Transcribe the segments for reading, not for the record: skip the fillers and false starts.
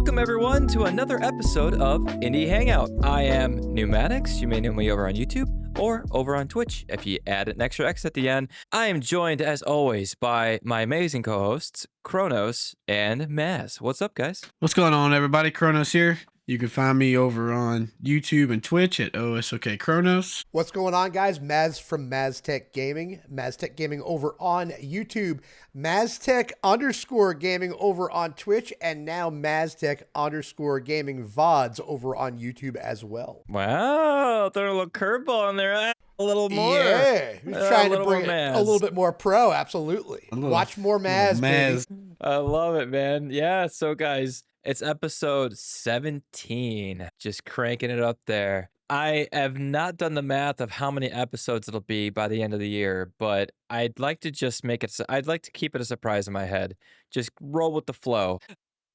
Welcome everyone to another episode of Indie Hangout. I am Neumatix. You may know me over on YouTube or over on Twitch if you add an extra X at the end. I am joined as always by my amazing co-hosts, Kronos and Maz. What's up, guys? What's going on, everybody? Kronos here. You can find me over on YouTube and Twitch at OSOKKronos. What's going on, guys? Maz from Maztech Gaming. Maztech Gaming over on YouTube. Maztech_gaming over on Twitch. And now Maztech_gaming VODs over on YouTube as well. Wow, throwing a little curveball in there. A little more. Yeah. Trying to bring it a little bit more pro. Absolutely. Watch more Maz, baby. I love it, man. Yeah, so guys, it's episode 17. Just cranking it up there. I have not done the math of how many episodes it'll be by the end of the year, but I'd like to just I'd like to keep it a surprise in my head. Just roll with the flow.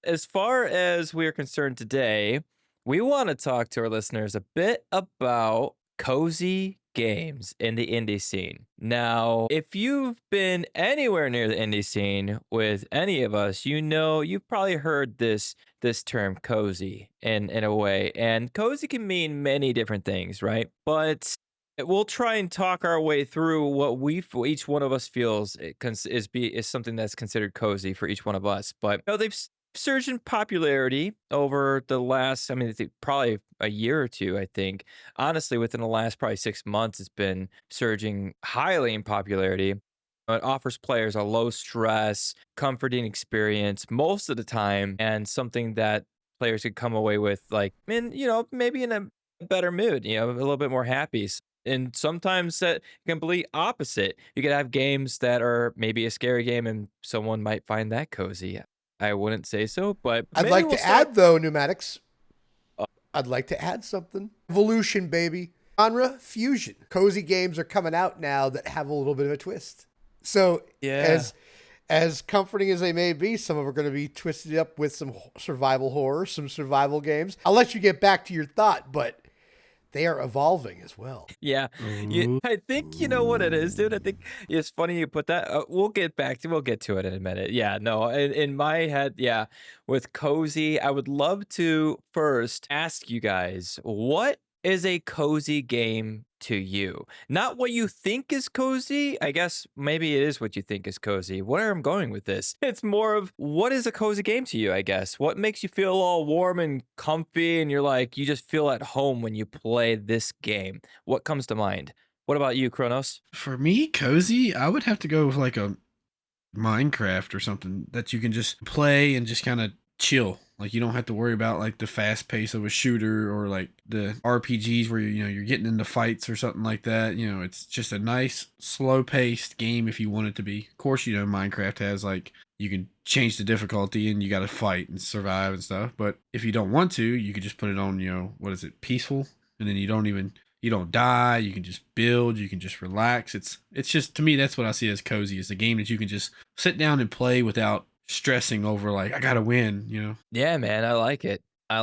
As far as we're concerned today, we want to talk to our listeners a bit about cozy games in the indie scene. Now, if you've been anywhere near the indie scene with any of us, you know you've probably heard this term cozy in a way. And cozy can mean many different things, right? But we'll try and talk our way through what each one of us feels is something that's considered cozy for each one of us. But they've surged in popularity over the last, probably a year or two, I think. Honestly, within the last probably 6 months, it's been surging highly in popularity. It offers players a low stress, comforting experience most of the time, and something that players could come away with, maybe in a better mood, a little bit more happy. And sometimes that complete opposite. You could have games that are maybe a scary game and someone might find that cozy. I wouldn't say so, but I'd like to add, though, Neumatix. I'd like to add something. Evolution, baby. Genre fusion. Cozy games are coming out now that have a little bit of a twist. So as comforting as they may be, some of them are going to be twisted up with some survival horror, some survival games. I'll let you get back to your thought, but they are evolving as well. Yeah. I think you know what it is, dude. I think it's funny you put that. We'll get to it in a minute. Yeah, no, in my head, yeah, with cozy, I would love to first ask you guys, what is a cozy game to you? Not what you think is cozy. I guess maybe it is what you think is cozy. Where I'm going with this, it's more of what is a cozy game to you, I guess. What makes you feel all warm and comfy and you just feel at home when you play this game? What comes to mind? What about you, Kronos? For me, cozy, I would have to go with like a Minecraft or something that you can just play and just kind of chill. Like you don't have to worry about like the fast pace of a shooter or like the RPGs where you're getting into fights or something like that. It's just a nice slow paced game if you want it to be. Of course, Minecraft has like you can change the difficulty and you got to fight and survive and stuff. But if you don't want to, you could just put it on, peaceful, and then you don't die. You can just build. You can just relax. It's just, to me, that's what I see as cozy. It's a game that you can just sit down and play without stressing over like I gotta win. Yeah, man, I like it. I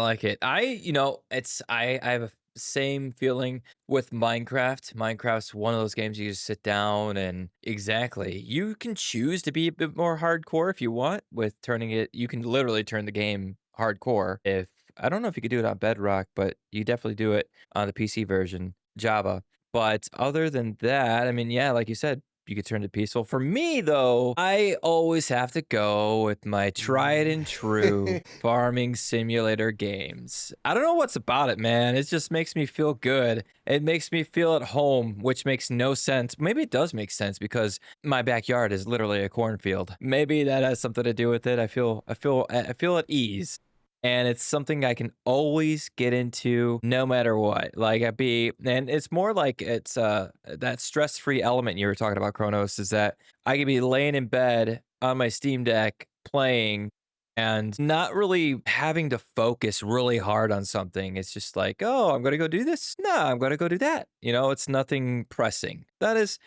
have a same feeling with Minecraft. Minecraft's one of those games you just sit down and exactly. You can choose to be a bit more hardcore if you want with turning it. You can literally turn the game hardcore. If I don't know if you could do it on Bedrock, but you definitely do it on the PC version, Java. But other than that, like you said, you could turn to peaceful. For me, though, I always have to go with my tried and true farming simulator games. I don't know what's about it, man. It just makes me feel good. It makes me feel at home, which makes no sense. Maybe it does make sense because my backyard is literally a cornfield. Maybe that has something to do with it. I feel at ease. And it's something I can always get into no matter what. And it's more like it's that stress-free element you were talking about, Kronos, is that I could be laying in bed on my Steam Deck playing and not really having to focus really hard on something. It's just like, oh, I'm going to go do this. No, I'm going to go do that. It's nothing pressing. That's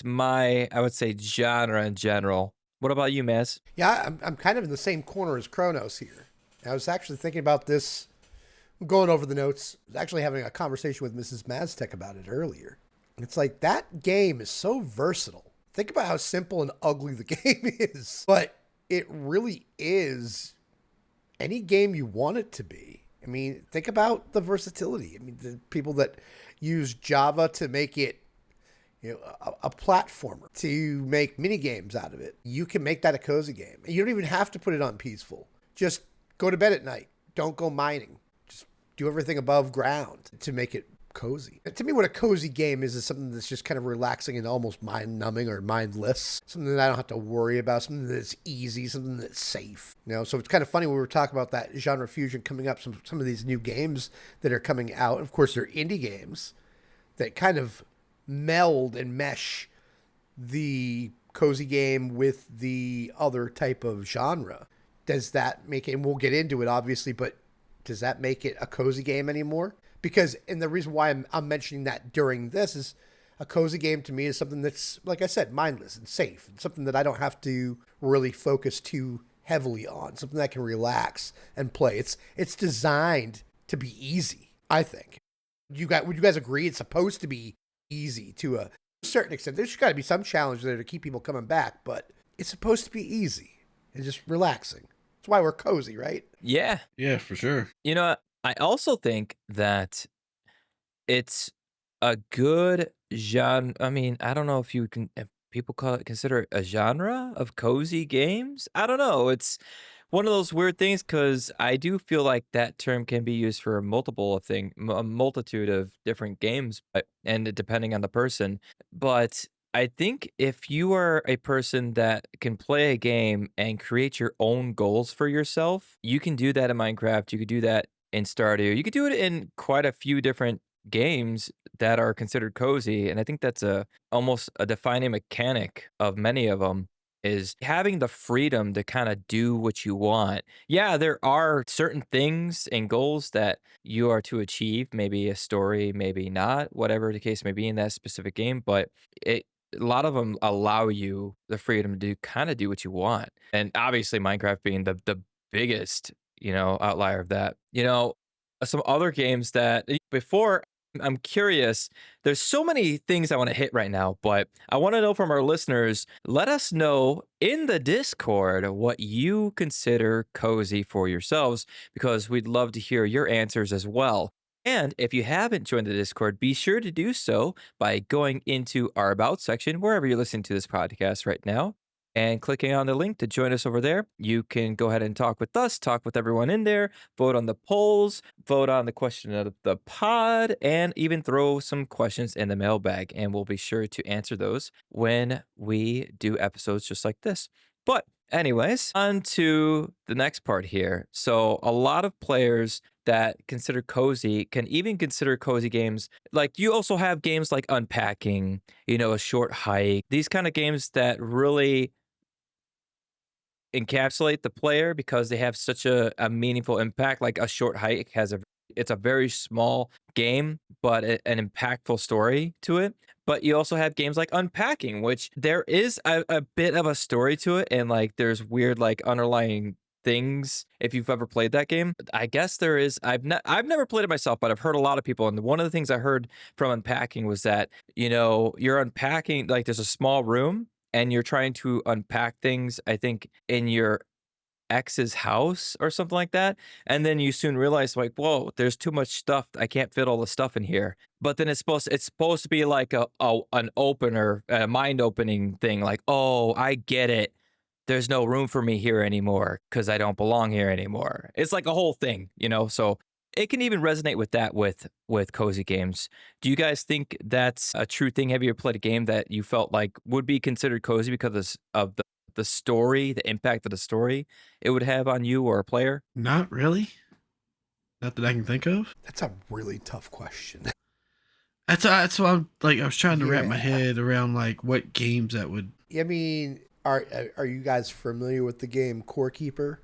my, I would say, genre in general. What about you, Maz? Yeah, I'm kind of in the same corner as Kronos here. I was actually thinking about this, going over the notes. I was actually having a conversation with Mrs. Maztech about it earlier. It's like that game is so versatile. Think about how simple and ugly the game is. But it really is any game you want it to be. I mean, think about the versatility. I mean, the people that use Java to make it, a platformer, to make mini games out of it. You can make that a cozy game. You don't even have to put it on peaceful. Just go to bed at night. Don't go mining. Just do everything above ground to make it cozy. And to me, what a cozy game is something that's just kind of relaxing and almost mind-numbing or mindless. Something that I don't have to worry about. Something that's easy. Something that's safe. So it's kind of funny when we were talking about that genre fusion coming up. Some of these new games that are coming out. Of course, they're indie games that kind of meld and mesh the cozy game with the other type of genre. Does that make it, and we'll get into it obviously, but does that make it a cozy game anymore? Because, and the reason why I'm mentioning that during this is a cozy game to me is something that's, like I said, mindless and safe, and something that I don't have to really focus too heavily on, something that I can relax and play. It's designed to be easy, I think. Would you guys agree it's supposed to be easy to a certain extent? There's got to be some challenge there to keep people coming back, but it's supposed to be easy and just relaxing. That's why we're cozy, right? Yeah. Yeah, for sure. I also think that it's a good genre. I mean, I don't know if people consider it a genre of cozy games. I don't know. It's one of those weird things because I do feel like that term can be used for a multitude of different games, and depending on the person. But I think if you are a person that can play a game and create your own goals for yourself, you can do that in Minecraft. You could do that in Stardew. You could do it in quite a few different games that are considered cozy, and I think that's almost a defining mechanic of many of them is having the freedom to kind of do what you want. Yeah, there are certain things and goals that you are to achieve, maybe a story, maybe not, whatever the case may be in that specific game, but it a lot of them allow you the freedom to kind of do what you want. And obviously Minecraft being the biggest, outlier of that. Some other games that before I'm curious. There's so many things I want to hit right now, but I want to know from our listeners, let us know in the Discord what you consider cozy for yourselves, because we'd love to hear your answers as well. And if you haven't joined the Discord, be sure to do so by going into our About section, wherever you're listening to this podcast right now, and clicking on the link to join us over there. You can go ahead and talk with us, talk with everyone in there, vote on the polls, vote on the question of the pod, and even throw some questions in the mailbag. And we'll be sure to answer those when we do episodes just like this. But anyways, on to the next part here. So a lot of players that consider cozy can even consider cozy games. Like you also have games like Unpacking, A Short Hike, these kind of games that really encapsulate the player because they have such a meaningful impact. Like A Short Hike it's a very small game, but an impactful story to it. But you also have games like Unpacking, which there is a bit of a story to it, and like there's weird like underlying things if you've ever played that game. I guess there is. I've never played it myself, but I've heard a lot of people, and one of the things I heard from Unpacking was that you're unpacking, like there's a small room and you're trying to unpack things, I think, in your ex's house or something like that. And then you soon realize, like, whoa, there's too much stuff. I can't fit all the stuff in here. But then it's supposed to be like an opener, a mind opening thing. Like, oh, I get it. There's no room for me here anymore because I don't belong here anymore. It's like a whole thing, So it can even resonate with that with cozy games. Do you guys think that's a true thing? Have you ever played a game that you felt like would be considered cozy because of the story, the impact of the story it would have on you or a player? Not really. Not that I can think of. That's a really tough question. That's why I'm like I was trying to wrap my Yeah. head around like what games that would. I mean, are you guys familiar with the game Core Keeper?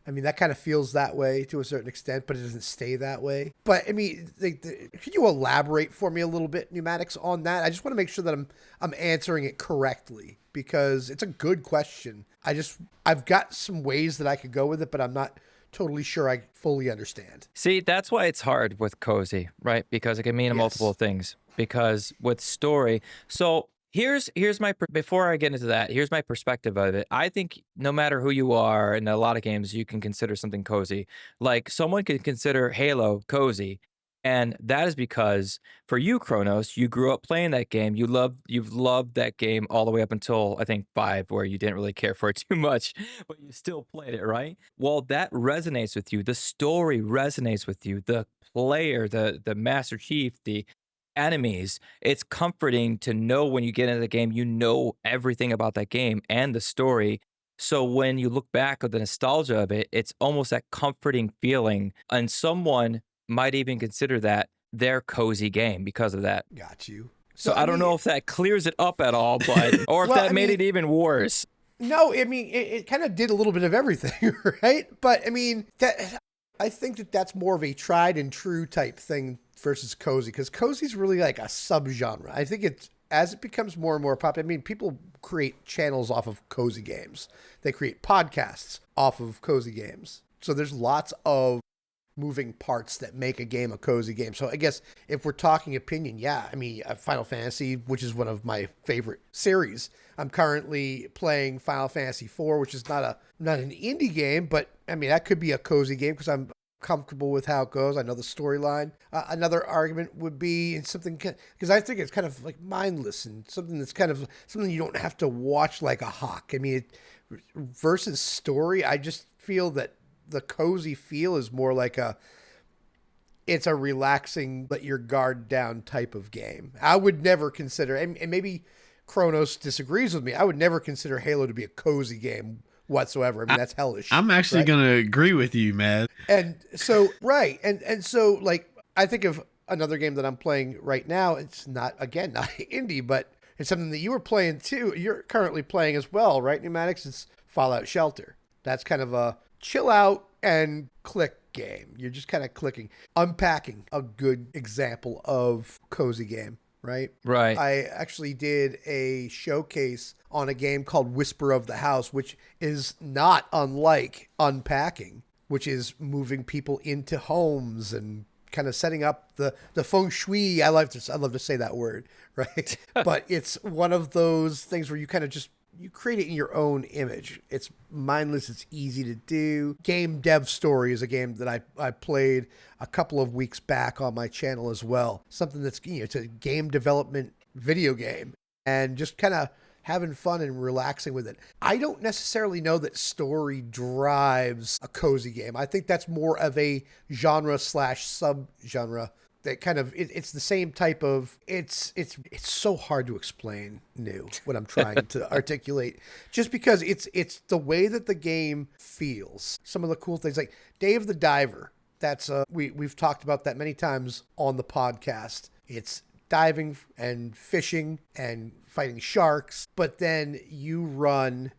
I mean, that kind of feels that way to a certain extent, but it doesn't stay that way. But I mean, could you elaborate for me a little bit, Neumatix, on that? I just want to make sure that I'm answering it correctly because it's a good question. I've got some ways that I could go with it, but I'm not totally sure I fully understand. See, that's why it's hard with cozy, right? Because it can mean multiple things. Because with story, so Here's my before I get into that, here's my perspective of it. I think no matter who you are, in a lot of games you can consider something cozy. Like someone could consider Halo cozy, and that is because for you, Kronos, you grew up playing that game. You've loved that game all the way up until I think 5, where you didn't really care for it too much, but you still played it, right? Well, that resonates with you. The story resonates with you. The player, the Master Chief, the enemies, it's comforting to know when you get into the game, you know everything about that game and the story. So when you look back at the nostalgia of it, it's almost that comforting feeling. And someone might even consider that their cozy game because of that. Got you. So I don't know if that clears it up at all, but or if Well, that made it even worse. No, I mean it kind of did a little bit of everything, right? But I mean I think that's more of a tried and true type thing versus cozy, because cozy is really like a subgenre. I think it's as it becomes more and more popular. I mean, people create channels off of cozy games. They create podcasts off of cozy games. So there's lots of moving parts that make a game a cozy game. So I guess if we're talking opinion, yeah, I mean, Final Fantasy, which is one of my favorite series. I'm currently playing Final Fantasy 4, which is not an indie game, but I mean, that could be a cozy game because I'm comfortable with how it goes. I know the storyline. Another argument would be something, because I think it's kind of like mindless and something that's kind of something you don't have to watch like a hawk. I mean, versus story, I just feel that the cozy feel is more like it's a relaxing, let your guard down type of game. I would never consider, and maybe Kronos disagrees with me, I would never consider Halo to be a cozy game whatsoever. I mean, that's hellish. I'm actually right? going to agree with you, Matt. And so, right. And so, like, I think of another game that I'm playing right now. It's not indie, but it's something that you were playing too. You're currently playing as well, right, Neumatix? It's Fallout Shelter. That's kind of a chill out and click game. You're just kind of clicking. Unpacking, a good example of cozy game, right? Right. I actually did a showcase on a game called Whisper of the House, which is not unlike Unpacking, which is moving people into homes and kind of setting up the feng shui. I love to say that word, right? But it's one of those things where you kind of just you create it in your own image. It's mindless. It's easy to do. Game Dev Story is a game that I played a couple of weeks back on my channel as well. Something that's, it's a game development video game and just kind of having fun and relaxing with it. I don't necessarily know that story drives a cozy game. I think that's more of a genre / subgenre. That kind of it's the same type of it's so hard to explain what I'm trying to articulate, just because it's the way that the game feels. Some of the cool things like Dave the Diver, that's we've talked about that many times on the podcast. It's diving and fishing and fighting sharks, but then you run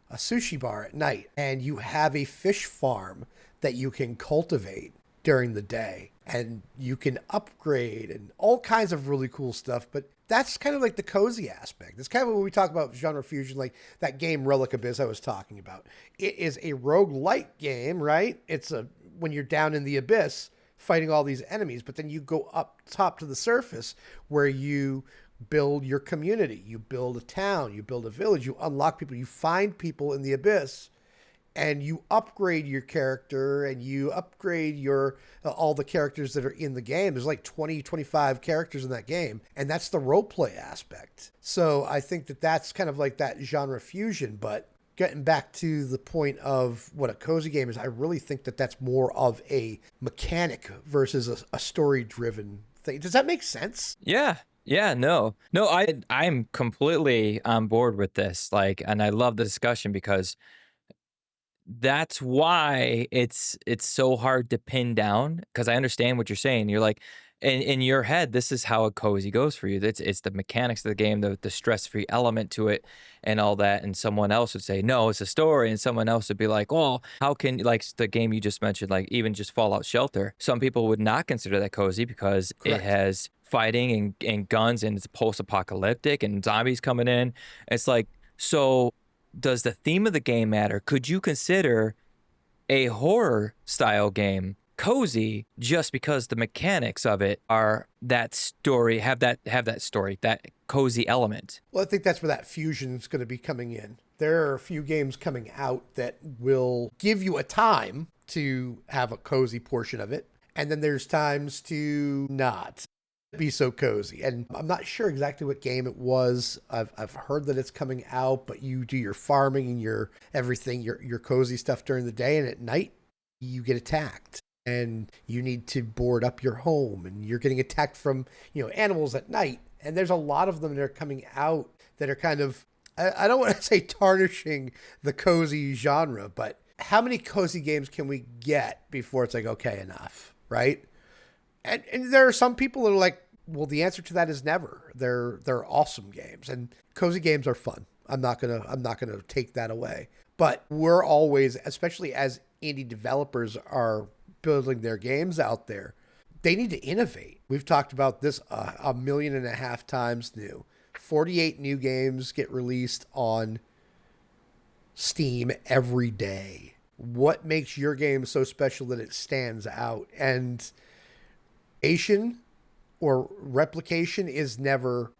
a sushi bar at night and you have a fish farm that you can cultivate during the day. And you can upgrade and all kinds of really cool stuff. But that's kind of like the cozy aspect. It's kind of when we talk about genre fusion, like that game Relic Abyss I was talking about. It is a roguelike game, right? It's when you're down in the abyss fighting all these enemies, but then you go up top to the surface where you build your community. You build a town, you build a village, you unlock people, you find people in the abyss. And you upgrade your character and you upgrade your all the characters that are in the game. There's like 20, 25 characters in that game. And that's the role play aspect. So I think that's kind of like that genre fusion. But getting back to the point of what a cozy game is, I really think that that's more of a mechanic versus a story-driven thing. Does that make sense? Yeah. Yeah, no. I'm completely on board with this. Like, and I love the discussion because that's why it's so hard to pin down, because I understand what you're saying. You're like, in your head, this is how a cozy goes for you. It's the mechanics of the game, the stress-free element to it and all that. And someone else would say, no, it's a story. And someone else would be like, well, how can, like the game you just mentioned, like even just Fallout Shelter, some people would not consider that cozy because Correct. It has fighting and guns and it's post-apocalyptic and zombies coming in. It's like, so does the theme of the game matter? Could you consider a horror style game cozy just because the mechanics of it are that story, have that story, that cozy element. Well, I think that's where that fusion is going to be coming in. There are a few games coming out that will give you a time to have a cozy portion of it, and then there's times to not be so cozy. And I'm not sure exactly what game it was. I've heard that it's coming out, but you do your farming and your everything, your cozy stuff during the day, and at night you get attacked. And you need to board up your home, and you're getting attacked from, animals at night. And there's a lot of them that are coming out that are kind of, I don't want to say tarnishing the cozy genre, but how many cozy games can we get before it's like, okay, enough, right? And there are some people that are like, well, the answer to that is never. They're awesome games, and cozy games are fun. I'm not gonna take that away. But we're always, especially as indie developers are building their games out there, they need to innovate. We've talked about this 1.5 million times new. 48 new games get released on Steam every day. What makes your game so special that it stands out? And Asian or replication is never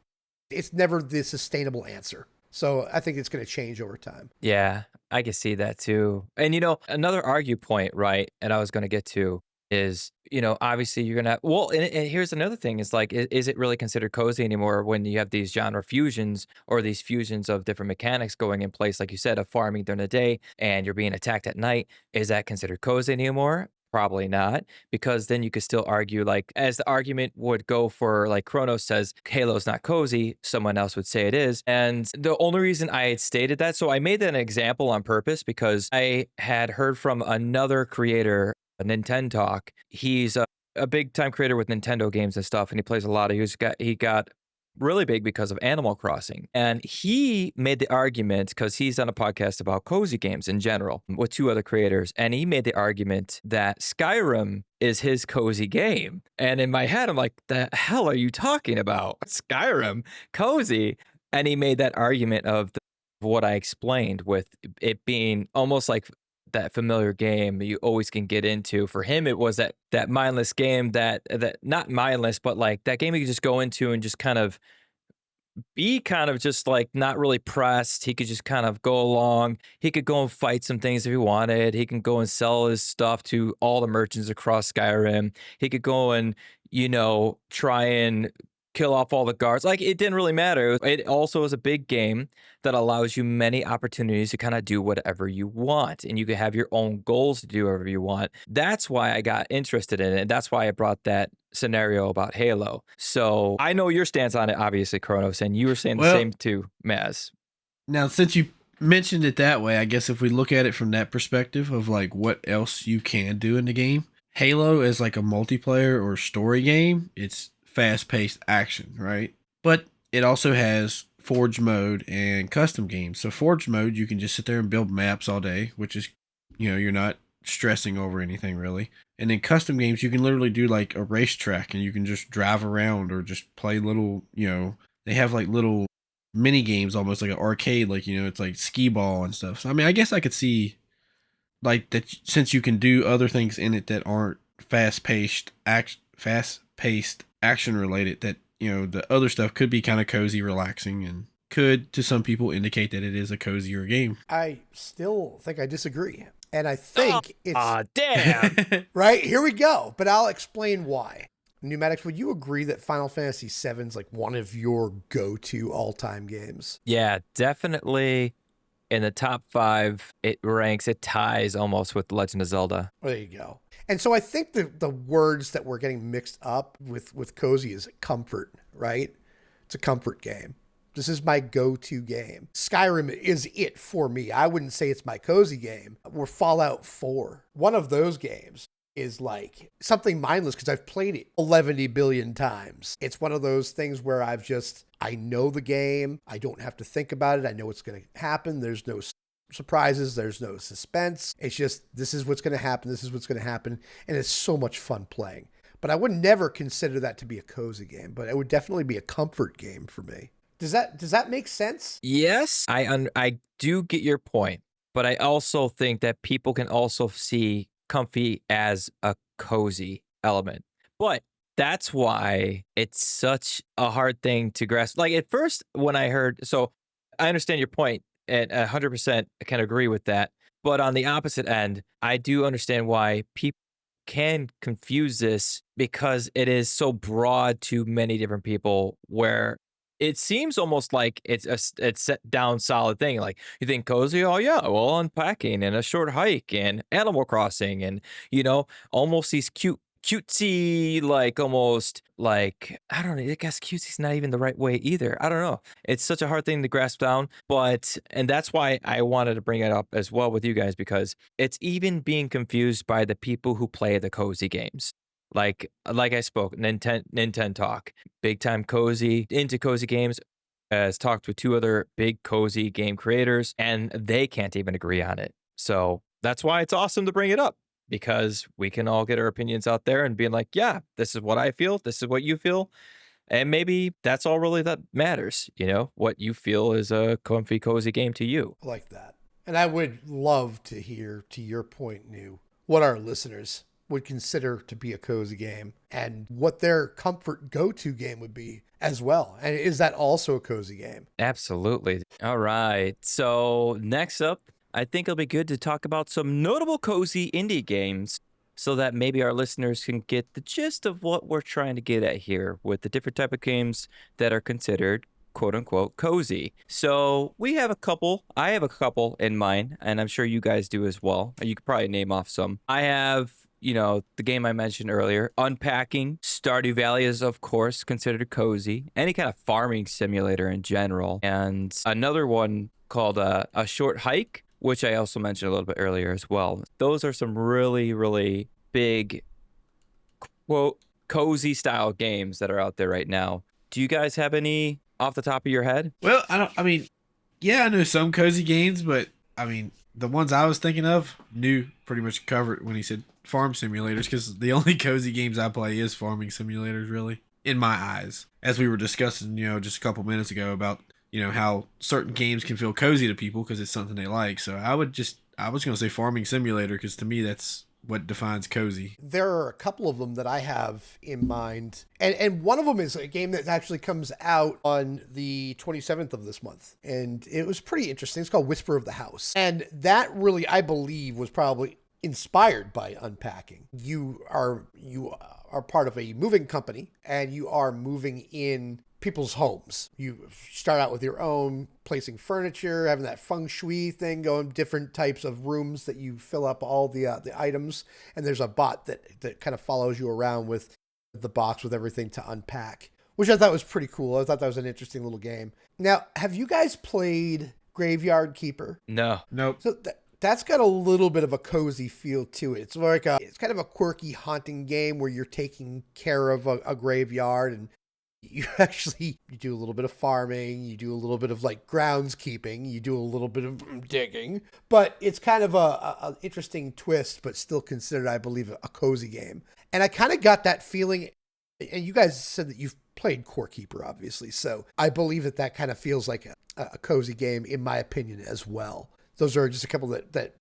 the sustainable answer. So I think it's going to change over time. Yeah, I can see that too. And another argue point, right? And I was going to get to is, obviously you're gonna and here's another thing is like, is it really considered cozy anymore when you have these genre fusions or these fusions of different mechanics going in place, like you said, of farming during the day and you're being attacked at night? Is that considered cozy anymore? Probably not, because then you could still argue, like, as the argument would go for, like, Kronos says, Halo's not cozy, someone else would say it is. And the only reason I had stated that, so I made that an example on purpose because I had heard from another creator, a Nintendo Talk. He's a big time creator with Nintendo games and stuff, and he plays a lot. He got really big because of Animal Crossing. And he made the argument, because he's on a podcast about cozy games in general with two other creators, and he made the argument that Skyrim is his cozy game. And in my head, I'm like, the hell are you talking about? Skyrim? Cozy? And he made that argument of what I explained, with it being almost like that familiar game you always can get into. For him, it was that mindless game, that not mindless, but like that game you could just go into and just kind of be kind of just like not really pressed. He could just kind of go along. He could go and fight some things if he wanted. He can go and sell his stuff to all the merchants across Skyrim. He could go and, try and kill off all the guards. Like, it didn't really matter. It also is a big game that allows you many opportunities to kind of do whatever you want, and you can have your own goals to do whatever you want. That's why I got interested in it, and that's why I brought that scenario about Halo. So I know your stance on it, obviously, Kronos, and you were saying the same too, Maz. Now, since you mentioned it that way, I guess if we look at it from that perspective of like what else you can do in the game, Halo is like a multiplayer or story game. It's fast-paced action, right? But it also has Forge mode and custom games. So Forge mode, you can just sit there and build maps all day, which is, you're not stressing over anything really. And then custom games, you can literally do like a racetrack and you can just drive around or just play little, they have like little mini games, almost like an arcade, like, it's like skee ball and stuff. So, I mean, I guess I could see like that, since you can do other things in it that aren't fast-paced action related, that the other stuff could be kind of cozy, relaxing, and could to some people indicate that it is a cozier game. I still think I disagree, and I think it's damn. right, here we go, but I'll explain why. Neumatix, would you agree that Final Fantasy VII is like one of your go-to all-time games? Yeah, definitely. In the top 5, it ties almost with Legend of Zelda. There you go. And so I think the words that we're getting mixed up with cozy is comfort, right? It's a comfort game. This is my go-to game. Skyrim is it for me. I wouldn't say it's my cozy game. We're Fallout 4. One of those games is like something mindless because I've played it 11 billion times. It's one of those things where I know the game. I don't have to think about it. I know what's going to happen. There's no surprises. There's no suspense. It's just, this is what's going to happen. This is what's going to happen. And it's so much fun playing. But I would never consider that to be a cozy game, but it would definitely be a comfort game for me. Does that make sense? Yes, I do get your point, but I also think that people can also see comfy as a cozy element. But that's why it's such a hard thing to grasp. Like at first, when I heard, so I understand your point, and 100% can agree with that. But on the opposite end, I do understand why people can confuse this because it is so broad to many different people where it seems almost like it's set down solid thing. Like you think cozy, oh yeah, well unpacking and a short hike and Animal Crossing and almost these cutesy, like almost like I don't know, I guess cutesy's not even the right way either. I don't know. It's such a hard thing to grasp down, and that's why I wanted to bring it up as well with you guys because it's even being confused by the people who play the cozy games. Like I spoke, Nintendo Talk, big time cozy, into cozy games, has talked with two other big cozy game creators, and they can't even agree on it. So that's why it's awesome to bring it up because we can all get our opinions out there and being like, yeah, this is what I feel, this is what you feel. And maybe that's all really that matters, what you feel is a comfy, cozy game to you. I like that. And I would love to hear, to your point, New, what our listeners would consider to be a cozy game and what their comfort go-to game would be as well. And is that also a cozy game? Absolutely. All right. So next up, I think it'll be good to talk about some notable cozy indie games so that maybe our listeners can get the gist of what we're trying to get at here with the different type of games that are considered quote unquote cozy. So we have a couple. I have a couple in mind, and I'm sure you guys do as well. You could probably name off some. I have the game I mentioned earlier, Unpacking. Stardew Valley is, of course, considered cozy. Any kind of farming simulator in general. And another one called A Short Hike, which I also mentioned a little bit earlier as well. Those are some really, really big, quote, cozy style games that are out there right now. Do you guys have any off the top of your head? Well, yeah, I know some cozy games, but the ones I was thinking of, New pretty much covered when he said farm simulators, because the only cozy games I play is farming simulators, really, in my eyes. As we were discussing, just a couple minutes ago about, how certain games can feel cozy to people because it's something they like. So I was going to say farming simulator because to me that's what defines cozy. There are a couple of them that I have in mind. And one of them is a game that actually comes out on the 27th of this month. And it was pretty interesting. It's called Whisper of the House. And that really, I believe, was probably inspired by Unpacking. You are part of a moving company and you are moving in people's homes. You start out with your own, placing furniture, having that feng shui thing going, different types of rooms that you fill up all the items. And there's a bot that kind of follows you around with the box with everything to unpack, which I thought was pretty cool. I thought that was an interesting little game. Now, have you guys played Graveyard Keeper? No. Nope. So that's got a little bit of a cozy feel to it. It's kind of a quirky haunting game where you're taking care of a graveyard, and you do a little bit of farming, you do a little bit of like groundskeeping, you do a little bit of digging, but it's kind of a interesting twist, but still considered, I believe, a cozy game. And I kind of got that feeling, and you guys said that you've played Core Keeper, obviously, so I believe that kind of feels like a cozy game, in my opinion, as well. Those are just a couple that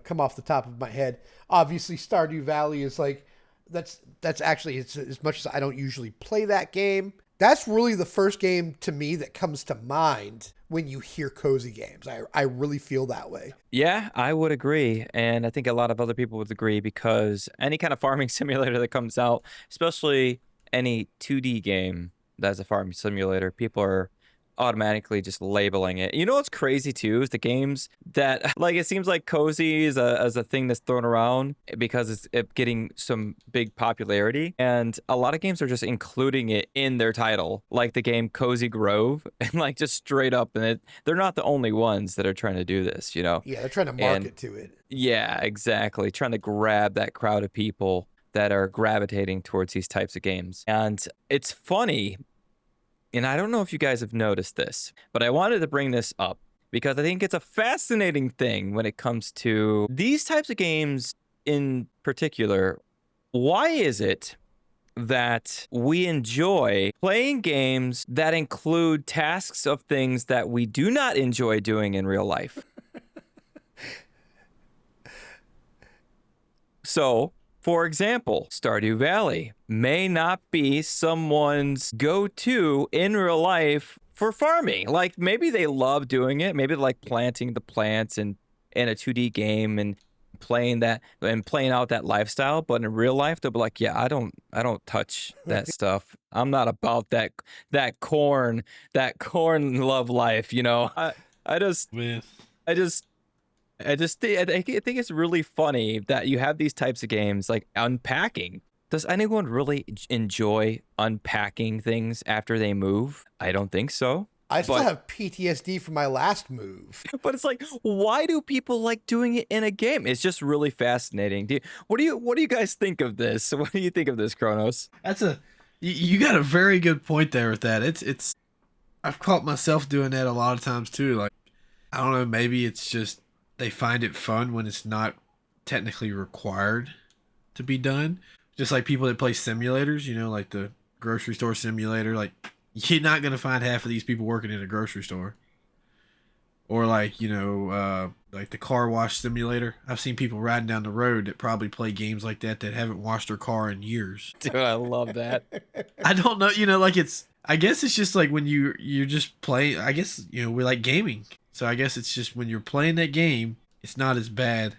come off the top of my head. Obviously, Stardew Valley is like, that's actually, it's as much as I don't usually play that game, that's really the first game to me that comes to mind when you hear cozy games. I really feel that way. Yeah, I would agree. And I think a lot of other people would agree because any kind of farming simulator that comes out, especially any 2D game that's a farming simulator, people are automatically just labeling it. You know what's crazy too is the games that like it seems like cozy is a thing that's thrown around because it's getting some big popularity, and a lot of games are just including it in their title, like the game Cozy Grove, and like just straight up, and they're not the only ones that are trying to do this, Yeah, they're trying to market to it. Yeah, exactly, trying to grab that crowd of people that are gravitating towards these types of games. And it's funny, and I don't know if you guys have noticed this, but I wanted to bring this up because I think it's a fascinating thing when it comes to these types of games in particular. Why is it that we enjoy playing games that include tasks of things that we do not enjoy doing in real life? So, For example, Stardew Valley may not be someone's go-to in real life for farming. Like maybe they love doing it. Maybe they like planting the plants and in a 2D game and playing that and playing out that lifestyle. But in real life, they'll be like, yeah, I don't touch that stuff. I'm not about that corn love life. You know, I just Man. I just I think it's really funny that you have these types of games like unpacking. Does anyone really enjoy unpacking things after they move? I don't think so. I still But have PTSD from my last move. but it's like, why do people like doing it in a game? It's just really fascinating. What do you guys think of this? What do you think of this, Kronos? That's you got a very good point there with that. It's I've caught myself doing that a lot of times too. Like I don't know, maybe it's just they find it fun when it's not technically required to be done. Just like people that play simulators, you know, like the grocery store simulator. Like you're not gonna find half of these people working in a grocery store. Or like, you know, like the car wash simulator. I've seen people riding down the road that probably play games like that haven't washed their car in years. Dude, I love that. I don't know, you know, like I guess it's just like when you're just playing, I guess, you know, we like gaming. So I guess it's just when you're playing that game, it's not as bad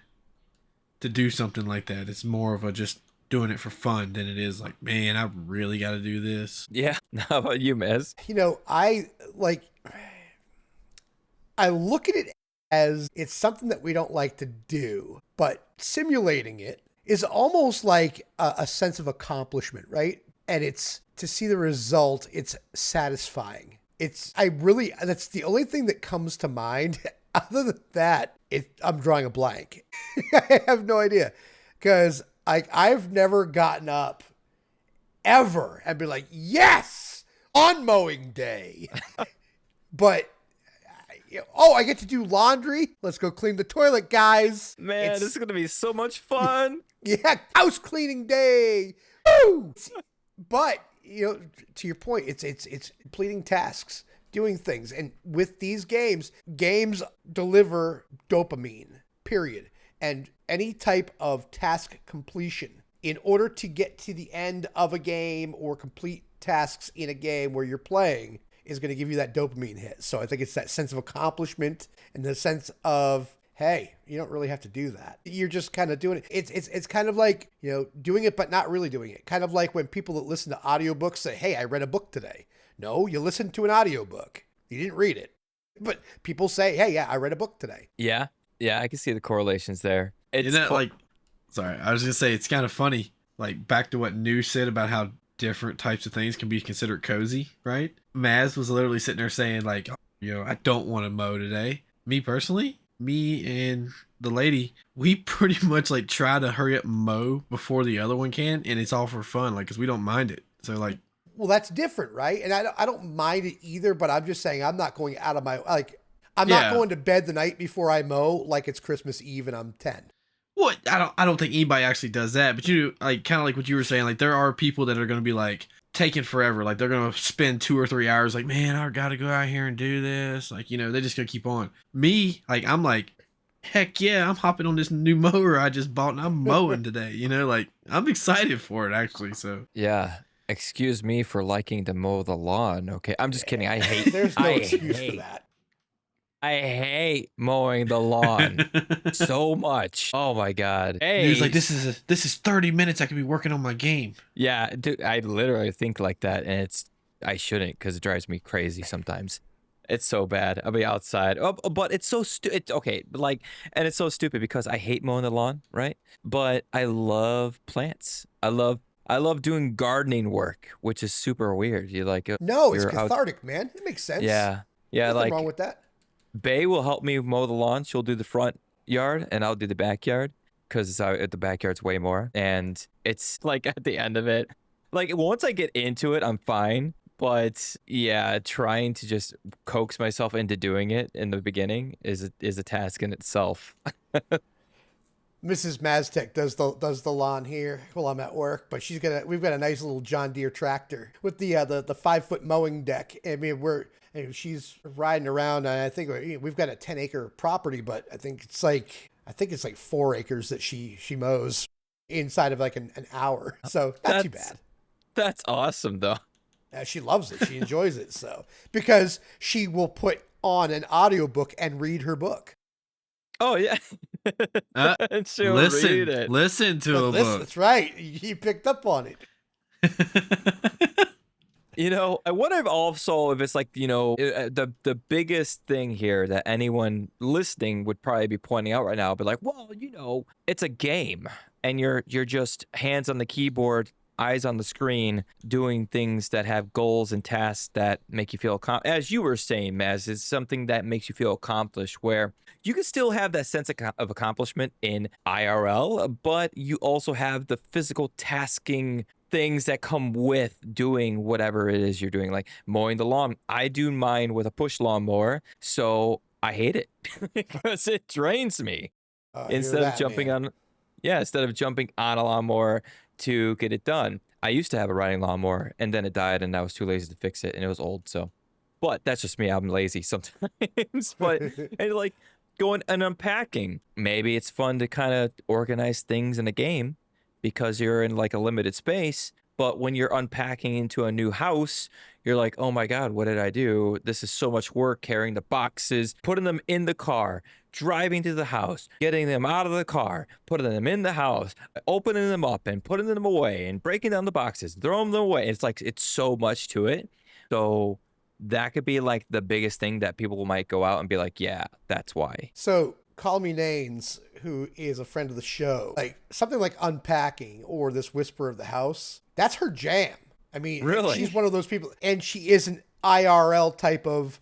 to do something like that. It's more of a just doing it for fun than it is like, man, I really got to do this. Yeah. How about you, Mez? You know, I look at it as it's something that we don't like to do, but simulating it is almost like a sense of accomplishment, right? And it's to see the result, it's satisfying. That's the only thing that comes to mind. Other than that, I'm drawing a blank. I have no idea. Because I've never gotten up ever and been like, yes, on mowing day. But I get to do laundry. Let's go clean the toilet, guys. Man, this is gonna be so much fun. Yeah, house cleaning day. Woo! But to your point, it's completing tasks, doing things, and with these games deliver dopamine. Period. And any type of task completion in order to get to the end of a game or complete tasks in a game where you're playing is going to give you that dopamine hit. So I think it's that sense of accomplishment and the sense of, hey, you don't really have to do that. You're just kind of doing it. It's kind of like, doing it, but not really doing it. Kind of like when people that listen to audiobooks say, hey, I read a book today. No, you listened to an audiobook. You didn't read it. But people say, hey, yeah, I read a book today. Yeah. Yeah, I can see the correlations there. Isn't that like, sorry, I was going to say, it's kind of funny. Like back to what New said about how different types of things can be considered cozy, right? Maz was literally sitting there saying like, I don't want to mow today. Me personally, me and the lady, we pretty much like try to hurry up and mow before the other one can, and it's all for fun, like, because we don't mind it. So like, well, that's different, right? And I don't mind it either, but I'm just saying I'm not going out of my I'm not going to bed the night before I mow like it's Christmas Eve and I'm 10. Well, I don't think anybody actually does that, but like kind of like what you were saying, like there are people that are going to be like taking forever, like they're going to spend 2 or 3 hours, like, man, I got to go out here and do this, like, they're just going to keep on. Me, like, I'm like, heck yeah, I'm hopping on this new mower I just bought and I'm mowing today, like I'm excited for it actually. So yeah. Excuse me for liking to mow the lawn. Okay, I'm just kidding. I hate. There's no excuse for that. I hate mowing the lawn so much. Oh my god. Hey, he was like, this is 30 minutes I could be working on my game. Yeah, dude, I literally think like that, and I shouldn't because it drives me crazy sometimes. It's so bad. I'll be outside. Oh, but it's so stupid. Okay, like, and it's so stupid because I hate mowing the lawn, right? But I love plants. I love doing gardening work, which is super weird. No, it's cathartic, man. It makes sense. Yeah. Yeah, nothing wrong with that. Bay will help me mow the lawn. She'll do the front yard and I'll do the backyard because the backyard's way more. And it's like at the end of it, like once I get into it, I'm fine. But yeah, trying to just coax myself into doing it in the beginning is a task in itself. Mrs. Maztek does the lawn here while I'm at work, but we've got a nice little John Deere tractor with the 5-foot mowing deck. I mean, she's riding around, and I think we've got a 10-acre property, but I think it's like 4 acres that she mows. inside of like an hour. So not too bad. That's awesome, though. She loves it. She enjoys it. So because she will put on an audiobook and read her book. Oh, yeah. And she'll read it. Listen to a book. That's right. He picked up on it. You know, I wonder if also if it's like, you know, the biggest thing here that anyone listening would probably be pointing out right now, but like, well, you know, it's a game and you're just hands on the keyboard, eyes on the screen, doing things that have goals and tasks that make you feel, as you were saying, Maz, is something that makes you feel accomplished, where you can still have that sense of accomplishment in IRL, but you also have the physical tasking things that come with doing whatever it is you're doing, like mowing the lawn. I do mine with a push lawnmower, so I hate it because it drains me. Instead of jumping on a lawnmower to get it done. I used to have a riding lawnmower and then it died and I was too lazy to fix it and it was old. So, but that's just me. I'm lazy sometimes. But and like going and unpacking, maybe it's fun to kind of organize things in a game because you're in like a limited space. But when you're unpacking into a new house, you're like, oh my God, what did I do? This is so much work carrying the boxes, putting them in the car, driving to the house, getting them out of the car, putting them in the house, opening them up and putting them away and breaking down the boxes, throwing them away. It's like, it's so much to it. So that could be like the biggest thing that people might go out and be like, yeah, that's why. So Call Me Names, who is a friend of the show, like something like unpacking or this Whisper of the House, that's her jam. I mean, really? She's one of those people, and she is an IRL type of,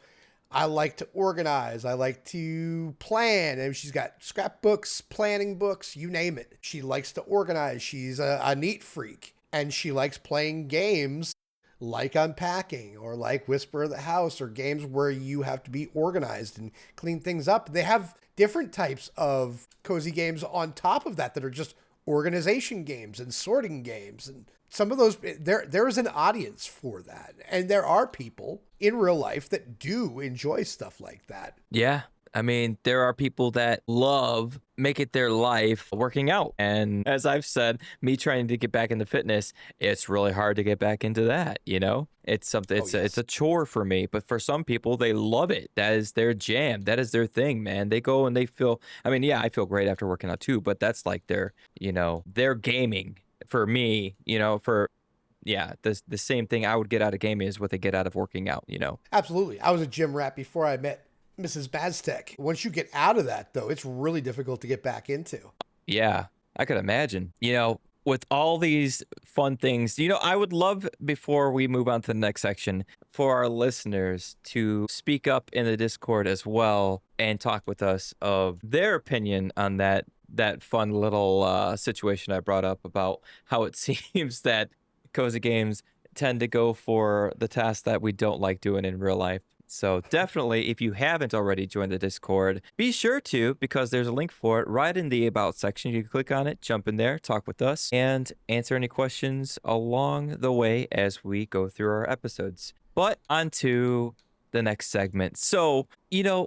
I like to organize, I like to plan, and she's got scrapbooks, planning books, you name it. She likes to organize. She's a neat freak, and she likes playing games like unpacking or like Whisper of the House, or games where you have to be organized and clean things up. They have different types of cozy games on top of that are just organization games and sorting games. And some of those, there is an audience for that. And there are people in real life that do enjoy stuff like that. Yeah. I mean, there are people that make it their life working out. And as I've said, me trying to get back into fitness, it's really hard to get back into that, you know? It's something, it's a chore for me, but for some people, they love it. That is their jam. That is their thing, man. They go and they feel, I mean, yeah, I feel great after working out too, but that's like their gaming. For me, the same thing I would get out of gaming is what they get out of working out, Absolutely. I was a gym rat before I met Mrs. Maztek. Once you get out of that, though, it's really difficult to get back into. Yeah, I could imagine. With all these fun things, I would love, before we move on to the next section, for our listeners to speak up in the Discord as well and talk with us of their opinion on that fun little situation I brought up about how it seems that cozy games tend to go for the tasks that we don't like doing in real life. So definitely, if you haven't already joined the Discord, be sure to, because there's a link for it right in the About section. You can click on it, jump in there, talk with us, and answer any questions along the way as we go through our episodes. But on to the next segment. So,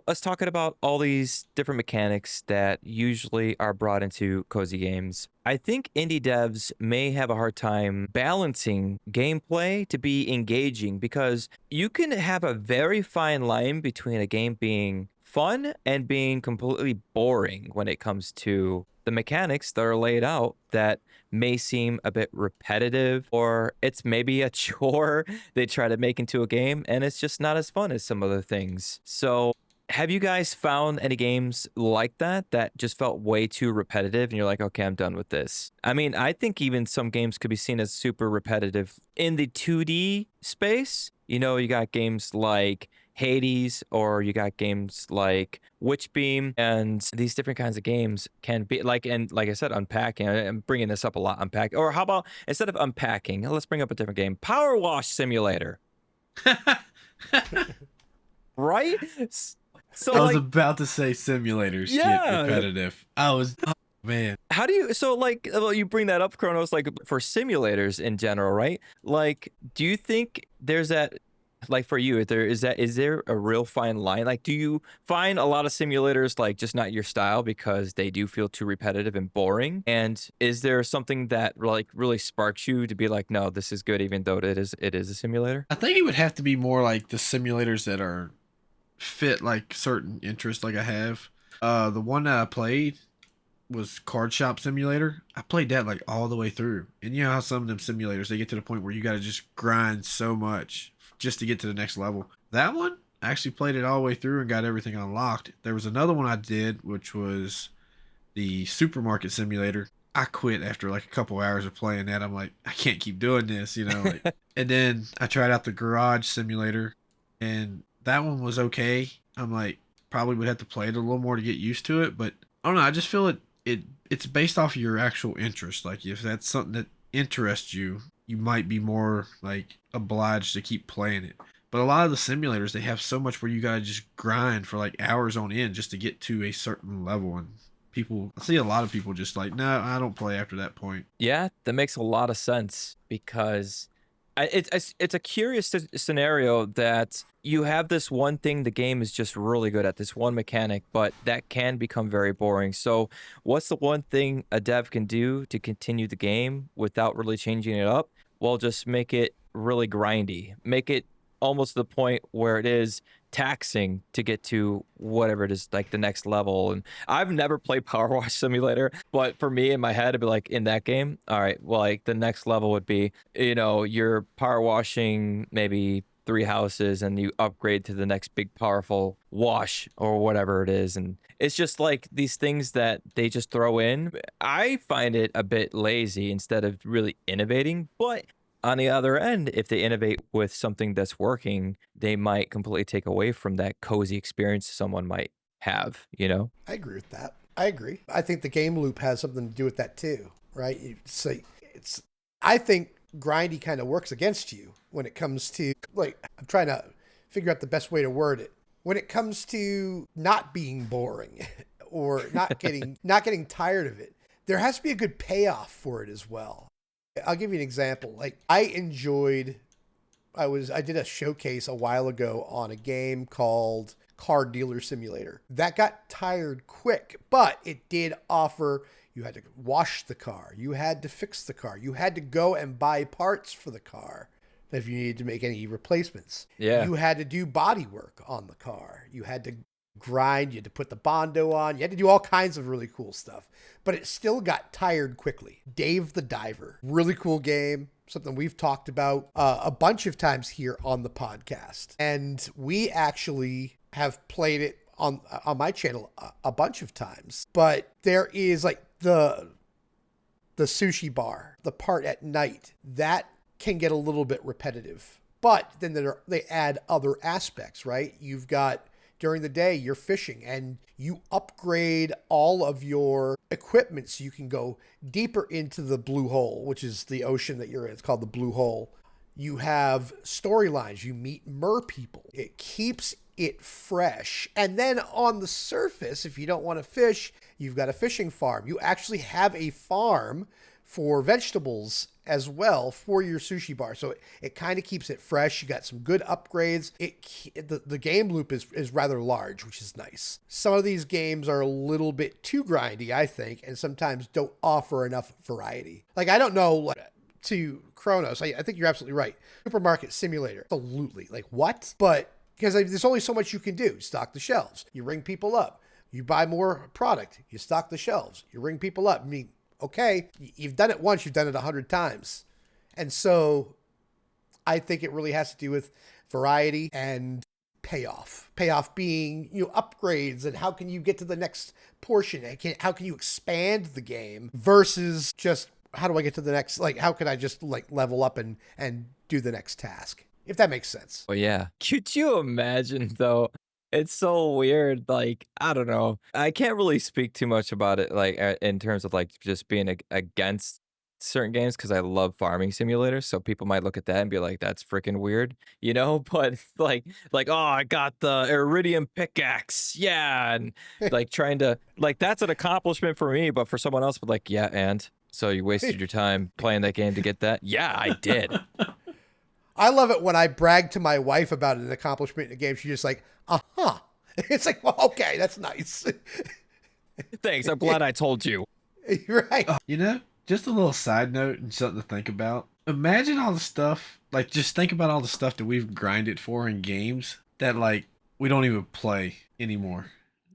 us talking about all these different mechanics that usually are brought into cozy games, I think indie devs may have a hard time balancing gameplay to be engaging, because you can have a very fine line between a game being fun and being completely boring when it comes to the mechanics that are laid out that may seem a bit repetitive, or it's maybe a chore they try to make into a game and it's just not as fun as some other things. So have you guys found any games like that just felt way too repetitive and you're like, okay, I'm done with this? I mean, I think even some games could be seen as super repetitive in the 2D space. You got games like Hades, or you got games like Witchbeam, and these different kinds of games can be like, and like I said, unpacking. I'm bringing this up a lot, unpack. Or how about, instead of unpacking, let's bring up a different game, Power Wash Simulator. Right? So I was about to say simulators get repetitive. Oh man. How do you, you bring that up, Kronos, like for simulators in general, right? Like, do you think there's that Like for you, is there a real fine line? Like, do you find a lot of simulators like just not your style because they do feel too repetitive and boring? And is there something that like really sparks you to be like, no, this is good, even though it is a simulator? I think it would have to be more like the simulators that are fit like certain interests like I have. The one that I played was Card Shop Simulator. I played that like all the way through. And you know how some of them simulators they get to the point where you gotta just grind so much just to get to the next level. That one, I actually played it all the way through and got everything unlocked. There was another one I did, which was the Supermarket Simulator. I quit after like a couple hours of playing that. I'm like, I can't keep doing this, you know. Like, and then I tried out the Garage Simulator, and that one was okay. I'm like, probably would have to play it a little more to get used to it, but I don't know. I just feel it's based off of your actual interest. Like if that's something that interests you, you might be more like obliged to keep playing it. But a lot of the simulators, they have so much where you gotta just grind for like hours on end just to get to a certain level. And people, I see a lot of people just like, no, I don't play after that point. Yeah, that makes a lot of sense because it's a curious scenario that you have this one thing the game is just really good at, this one mechanic, but that can become very boring. So, what's the one thing a dev can do to continue the game without really changing it up? Well, just make it really grindy. Make it almost to the point where it is taxing to get to whatever it is, like the next level. And I've never played Power Wash Simulator, but for me in my head, it'd be like in that game, all right, well, like the next level would be, you're power washing maybe 3 houses and you upgrade to the next big powerful wash or whatever it is. And it's just like these things that they just throw in. I find it a bit lazy instead of really innovating, but on the other end, if they innovate with something that's working, they might completely take away from that cozy experience someone might have. I agree with that. I agree. I think the game loop has something to do with that too, right? I think grindy kind of works against you when it comes to, like, I'm trying to figure out the best way to word it. When it comes to not being boring or not getting tired of it, there has to be a good payoff for it as well. I'll give you an example. Like I did a showcase a while ago on a game called Car Dealer Simulator. That got tired quick, but it did offer, you had to wash the car, you had to fix the car, you had to go and buy parts for the car if you needed to make any replacements. Yeah. You had to do body work on the car. You had to grind, you had to put the Bondo on, you had to do all kinds of really cool stuff, but it still got tired quickly. Dave the Diver, really cool game, something we've talked about a bunch of times here on the podcast, and we actually have played it on my channel a bunch of times. But there is like the sushi bar, the part at night, that can get a little bit repetitive, but then they add other aspects, right? You've got, during the day, you're fishing and you upgrade all of your equipment so you can go deeper into the blue hole, which is the ocean that you're in. It's called the blue hole. You have storylines. You meet mer people. It keeps it fresh. And then on the surface, if you don't want to fish, you've got a fishing farm. You actually have a farm for vegetables as well for your sushi bar. So it kind of keeps it fresh. You got some good upgrades. The game loop is rather large, which is nice. Some of these games are a little bit too grindy, I think, and sometimes don't offer enough variety. Like, I don't know, like, to Kronos, I think you're absolutely right. Supermarket Simulator, absolutely. Like, what? But because there's only so much you can do. Stock the shelves. You ring people up. You buy more product. You stock the shelves. You ring people up. I mean, okay, you've done it once, you've done it 100 times. And so I think it really has to do with variety and payoff. Payoff being, upgrades and how can you get to the next portion? How can you expand the game versus just how do I get to the next, like, how can I just like level up and do the next task? If that makes sense. Oh, yeah. Could you imagine, though? It's so weird. Like, I don't know. I can't really speak too much about it, like, in terms of, like, just being against certain games because I love farming simulators. So people might look at that and be like, that's freaking weird, But, like, oh, I got the iridium pickaxe. Yeah. And, like, trying to, like, that's an accomplishment for me. But for someone else, but, like, yeah, and so you wasted your time playing that game to get that? Yeah, I did. I love it when I brag to my wife about an accomplishment in a game. She's just like, uh-huh. It's like, well, okay, that's nice. Thanks. I'm glad I told you. Right. Just a little side note and something to think about. Imagine all the stuff, like just think about all the stuff that we've grinded for in games that like we don't even play anymore.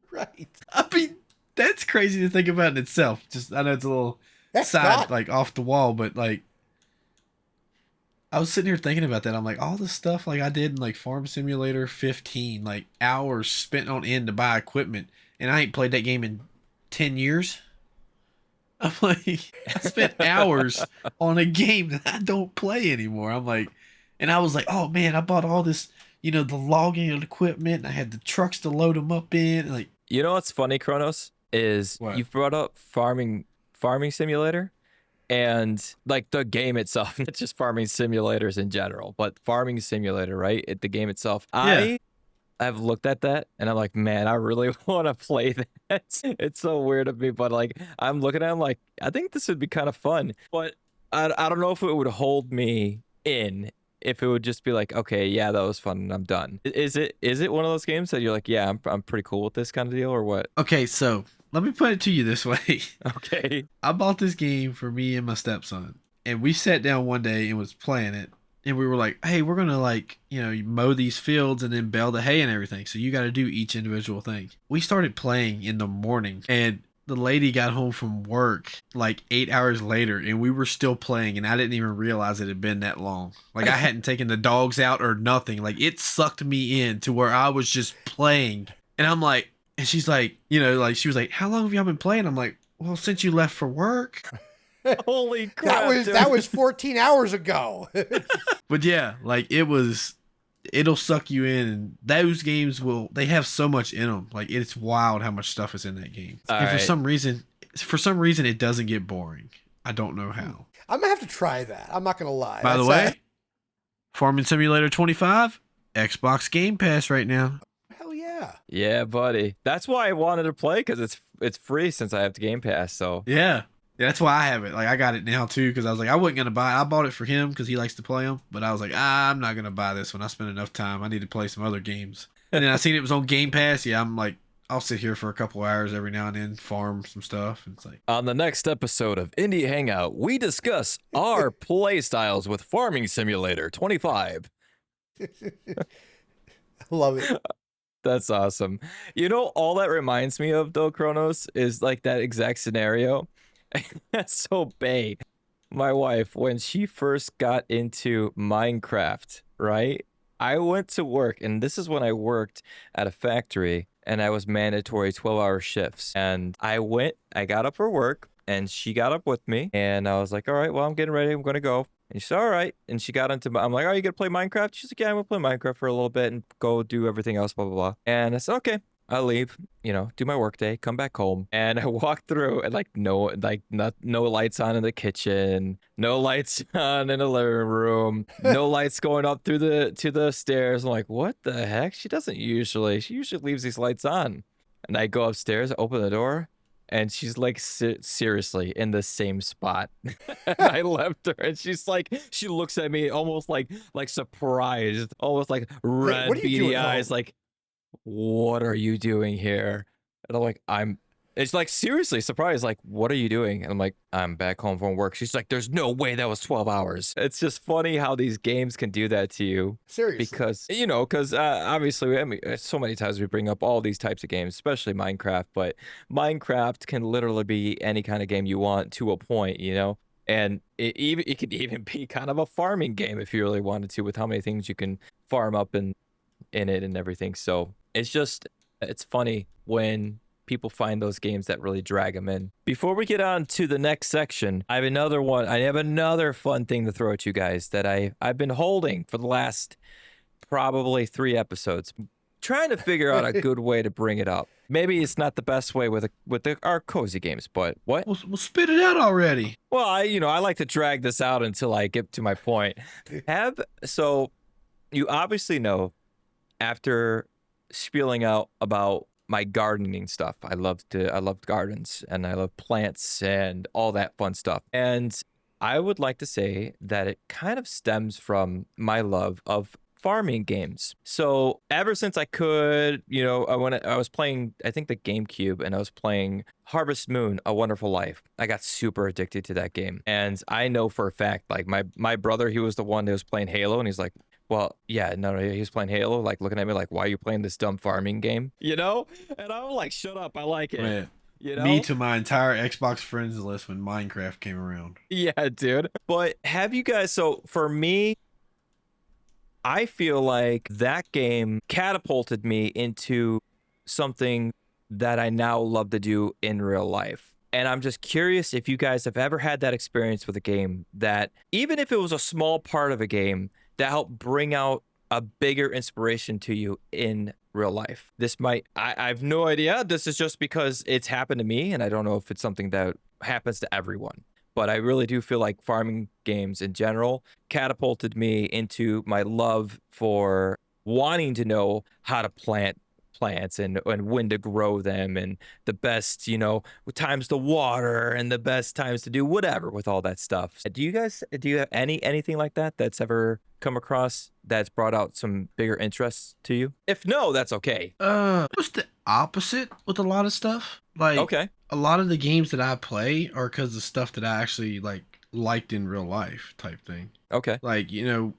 Right. I mean, that's crazy to think about in itself. Just I know it's a little That's side, not. like off the wall, but like I was sitting here thinking about that. I'm like, all the stuff like I did in like Farm Simulator 15, like hours spent on end to buy equipment, and I ain't played that game in 10 years. I'm like, I spent hours on a game that I don't play anymore. I'm like, and I was like, oh man, I bought all this, the logging and equipment. And I had the trucks to load them up in. Like, You know what's funny, Kronos, is what? you've brought up farming simulator and like the game itself, not just farming simulators in general, but farming simulator, right? The game itself. Yeah. I've looked at that and I'm like, man, I really want to play that. It's so weird of me, but like I'm looking at it, I'm like, I think this would be kind of fun. But I don't know if it would hold me in, if it would just be like, okay, yeah, that was fun and I'm done. Is it one of those games that you're like, yeah, I'm pretty cool with this kind of deal, or what? Okay, so let me put it to you this way. Okay. I bought this game for me and my stepson, and we sat down one day and was playing it. And we were like, hey, we're going to like, mow these fields and then bale the hay and everything. So you got to do each individual thing. We started playing in the morning, and the lady got home from work like 8 hours later, and we were still playing, and I didn't even realize it had been that long. Like I hadn't taken the dogs out or nothing. Like it sucked me in to where I was just playing. And I'm like, and she's like, like she was like, how long have y'all been playing? I'm like, well, since you left for work. Holy crap. That was 14 hours ago. But yeah, like it'll suck you in, and those games they have so much in them. Like it's wild how much stuff is in that game. And for some reason it doesn't get boring. I don't know how. I'm gonna have to try that. I'm not gonna lie. By the way, Farming Simulator 25, Xbox Game Pass right now. Hell yeah. Yeah, buddy. That's why I wanted to play, because it's free since I have the Game Pass. So Yeah, that's why I have it. Like I got it now too, because I was like, I wasn't gonna buy it. I bought it for him because he likes to play them, but I was like, I'm not gonna buy this one. I spent enough time. I need to play some other games. And then I seen it was on Game Pass. Yeah, I'm like, I'll sit here for a couple hours every now and then, farm some stuff. And it's like, on the next episode of Indie Hangout, we discuss our play styles with Farming Simulator 25. Love it. That's awesome. All that reminds me of, though, Kronos, is like that exact scenario. So Bay, my wife, when she first got into Minecraft, right? I went to work, and this is when I worked at a factory, and I was mandatory 12-hour shifts. And I got up for work, and she got up with me, and I was like, all right, well, I'm getting ready. I'm going to go. And she said, all right. And she got into, I'm like, are you going to play Minecraft? She's like, yeah, I'm going to play Minecraft for a little bit and go do everything else, blah, blah, blah. And I said, okay. I'll leave, do my work day, come back home, and I walk through, and no lights on in the kitchen, no lights on in the living room, no lights going up to the stairs. I'm like, what the heck? She usually leaves these lights on. And I go upstairs, open the door, and she's like seriously in the same spot. And I left her, and she's like, she looks at me almost like surprised, almost like red beady eyes, like, what are you doing here? And I'm like, it's like seriously surprised, like, what are you doing? And I'm like, I'm back home from work. She's like, there's no way that was 12 hours. It's just funny how these games can do that to you. Seriously. Because obviously, I mean, so many times we bring up all these types of games, especially Minecraft, but Minecraft can literally be any kind of game you want to a point, and it could even be kind of a farming game if you really wanted to, with how many things you can farm up in it and everything. So it's funny when people find those games that really drag them in. Before we get on to the next section, I have another fun thing to throw at you guys that I've been holding for the last probably 3 episodes, trying to figure out a good way to bring it up. Maybe it's not the best way with our cozy games, but what? We'll spit it out already. Well, I like to drag this out until I get to my point. So you obviously know, after spieling out about my gardening stuff, I love gardens, and I love plants and all that fun stuff. And I would like to say that it kind of stems from my love of farming games. So ever since I could, when I was playing, I think the GameCube, and I was playing Harvest Moon: A Wonderful Life, I got super addicted to that game. And I know for a fact, like my brother, he was the one that was playing Halo, and he's like, well, yeah, no, he was playing Halo, like looking at me like, why are you playing this dumb farming game? And I'm like, shut up, I like it. Man, You me know? to my entire Xbox friends list when Minecraft came around. Yeah, dude. But have you guys, so for me, I feel like that game catapulted me into something that I now love to do in real life. And I'm just curious if you guys have ever had that experience with a game that, even if it was a small part of a game, that helped bring out a bigger inspiration to you in real life. I have no idea. This is just because it's happened to me, and I don't know if it's something that happens to everyone. But I really do feel like farming games in general catapulted me into my love for wanting to know how to plant plants and when to grow them, and the best, times to water and the best times to do whatever with all that stuff. Do you have anything like that that's ever come across that's brought out some bigger interests to you? If no, that's okay. It was the opposite with a lot of stuff. Like, Okay. a lot of the games that I play are because of stuff that I actually liked in real life type thing. Okay. Like,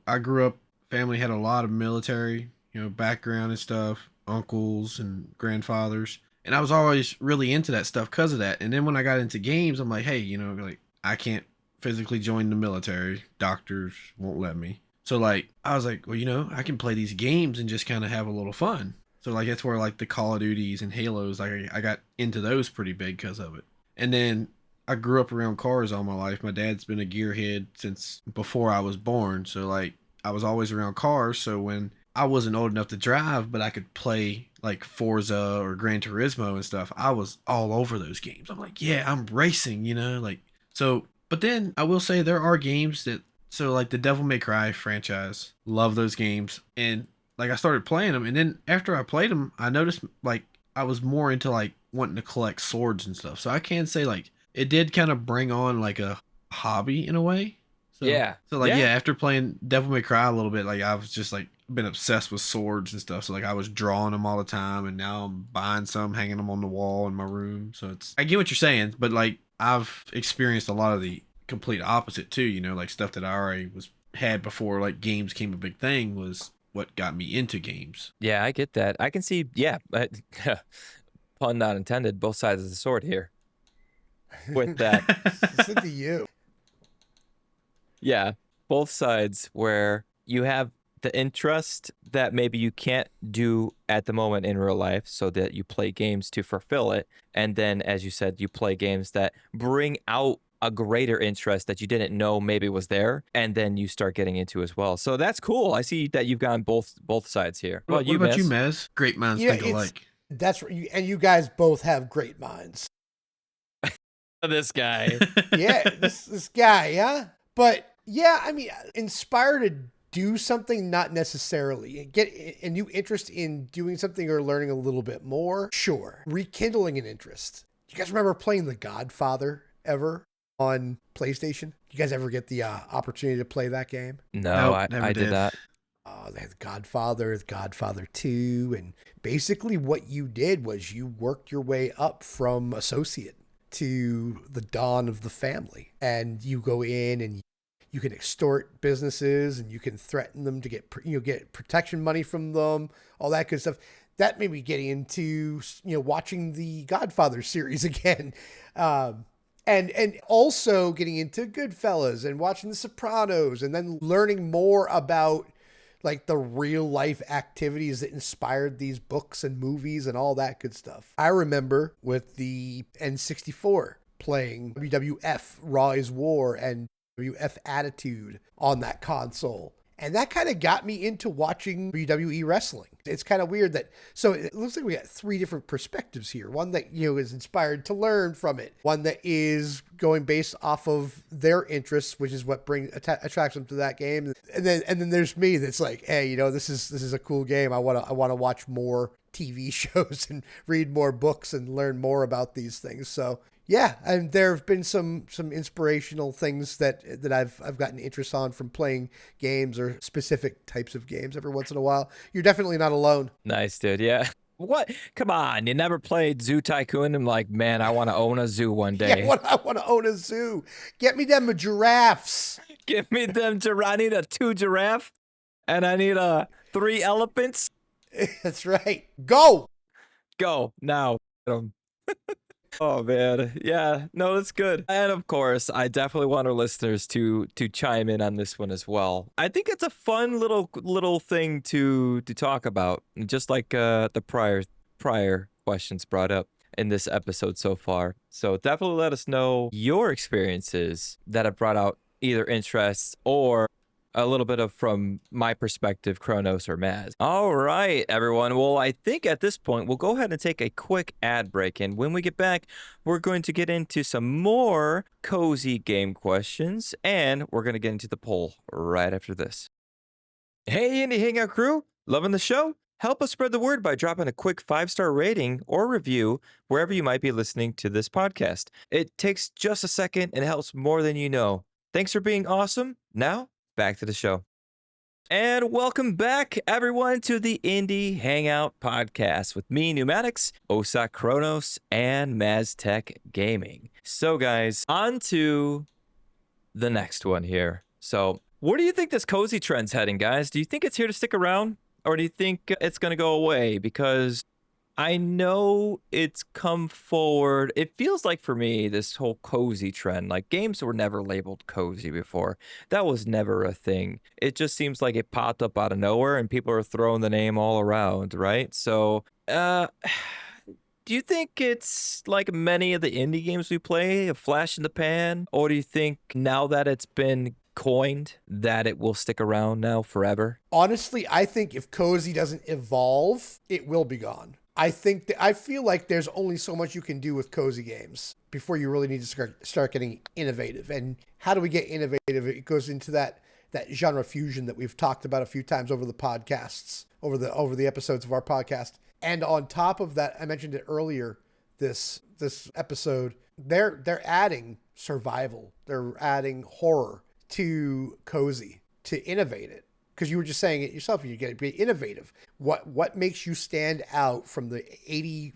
I grew up, family had a lot of military, background and stuff, uncles and grandfathers. And I was always really into that stuff because of that. And then when I got into games, I'm like, hey, like, I can't physically join the military. Doctors won't let me. So like, I was like, well, I can play these games and just kind of have a little fun. So like, that's where like the Call of Duties and Halos, like I got into those pretty big because of it. And then I grew up around cars all my life. My dad's been a gearhead since before I was born. So like, I was always around cars. So when I wasn't old enough to drive, but I could play like Forza or Gran Turismo and stuff, I was all over those games. I'm like, yeah, I'm racing, like, so. But then I will say there are games that, so like the Devil May Cry franchise, love those games. And like, I started playing them, and then after I played them, I noticed like I was more into like wanting to collect swords and stuff. So I can say like it did kind of bring on like a hobby in a way. So, Yeah. So like, Yeah. yeah, after playing Devil May Cry a little bit, like I was just like been obsessed with swords and stuff. So like, I was drawing them all the time, and now I'm buying some, hanging them on the wall in my room. So I get what you're saying, but like I've experienced a lot of the complete opposite too. Like stuff that I already had before like games came a big thing was what got me into games. Yeah, I get that. I can see, yeah, pun not intended, both sides of the sword here with that. Listen to you. Yeah, both sides where you have the interest that maybe you can't do at the moment in real life, so that you play games to fulfill it. And then, as you said, you play games that bring out a greater interest that you didn't know maybe was there, and then you start getting into as well. So that's cool. I see that you've gone both sides here. What about you, Mez? Great minds think alike. That's and you guys both have great minds. This guy. Yeah, this guy, yeah. But yeah, I mean, inspired to do something, not necessarily. Get a new interest in doing something or learning a little bit more. Sure. Rekindling an interest. You guys remember playing The Godfather ever on PlayStation? You guys ever get the opportunity to play that game? No, Nope, I did that. They had Godfather 2, and basically what you did was you worked your way up from associate to the dawn of the family, and you go in and you can extort businesses, and you can threaten them to get protection money from them, all that good stuff. That made me get into watching the Godfather series again, and also getting into Goodfellas and watching The Sopranos, and then learning more about like the real life activities that inspired these books and movies and all that good stuff. I remember with the N64 playing WWF Raw is War and WWF Attitude on that console. And that kind of got me into watching WWE wrestling. It's kind of weird that, so it looks like we got three different perspectives here. One that, is inspired to learn from it. One that is going based off of their interests, which is what attracts them to that game. And then there's me that's like, hey, this is a cool game. I want to watch more TV shows and read more books and learn more about these things. So Yeah, and there have been some inspirational things that I've gotten interest on from playing games or specific types of games every once in a while. You're definitely not alone. Nice, dude. Yeah. What? Come on. You never played Zoo Tycoon? I'm like, man, I want to own a zoo one Yeah, day. I want to own a zoo. Get me them giraffes. Give me them. I need a 2 giraffe and I need 3 elephants. That's right. Go. Go now. Get 'em. Oh man, yeah, no, that's good. And of course, I definitely want our listeners to chime in on this one as well. I think it's a fun little thing to talk about, just like the prior questions brought up in this episode so far. So definitely let us know your experiences that have brought out either interests or a little bit of from my perspective, Kronos or Maz. All right, everyone. Well, I think at this point, we'll go ahead and take a quick ad break. And when we get back, we're going to get into some more cozy game questions. And we're going to get into the poll right after this. Hey, Indie Hangout crew. Loving the show? Help us spread the word by dropping a quick 5-star rating or review wherever you might be listening to this podcast. It takes just a second and helps more than you know. Thanks for being awesome. Now, back to the show. And welcome back, everyone, to the Indie Hangout podcast with me, Neumatix, OSOKKronos, and Maztech Gaming. So, guys, on to the next one here. So, where do you think this cozy trend's heading, guys? Do you think it's here to stick around? Or do you think it's going to go away? Because I know it's come forward. It feels like for me, this whole cozy trend, like games were never labeled cozy before. That was never a thing. It just seems like it popped up out of nowhere and people are throwing the name all around, right? So, do you think it's like many of the indie games we play, a flash in the pan? Or do you think now that it's been coined that it will stick around now forever? Honestly, I think if cozy doesn't evolve, it will be gone. I feel like there's only so much you can do with cozy games before you really need to start getting innovative. And how do we get innovative? It goes into that genre fusion that we've talked about a few times over the podcasts, over the episodes of our podcast. And on top of that, I mentioned it earlier, this episode, they're adding survival, they're adding horror to cozy to innovate it. Because you were just saying it yourself, you get to be innovative. What makes you stand out from the 80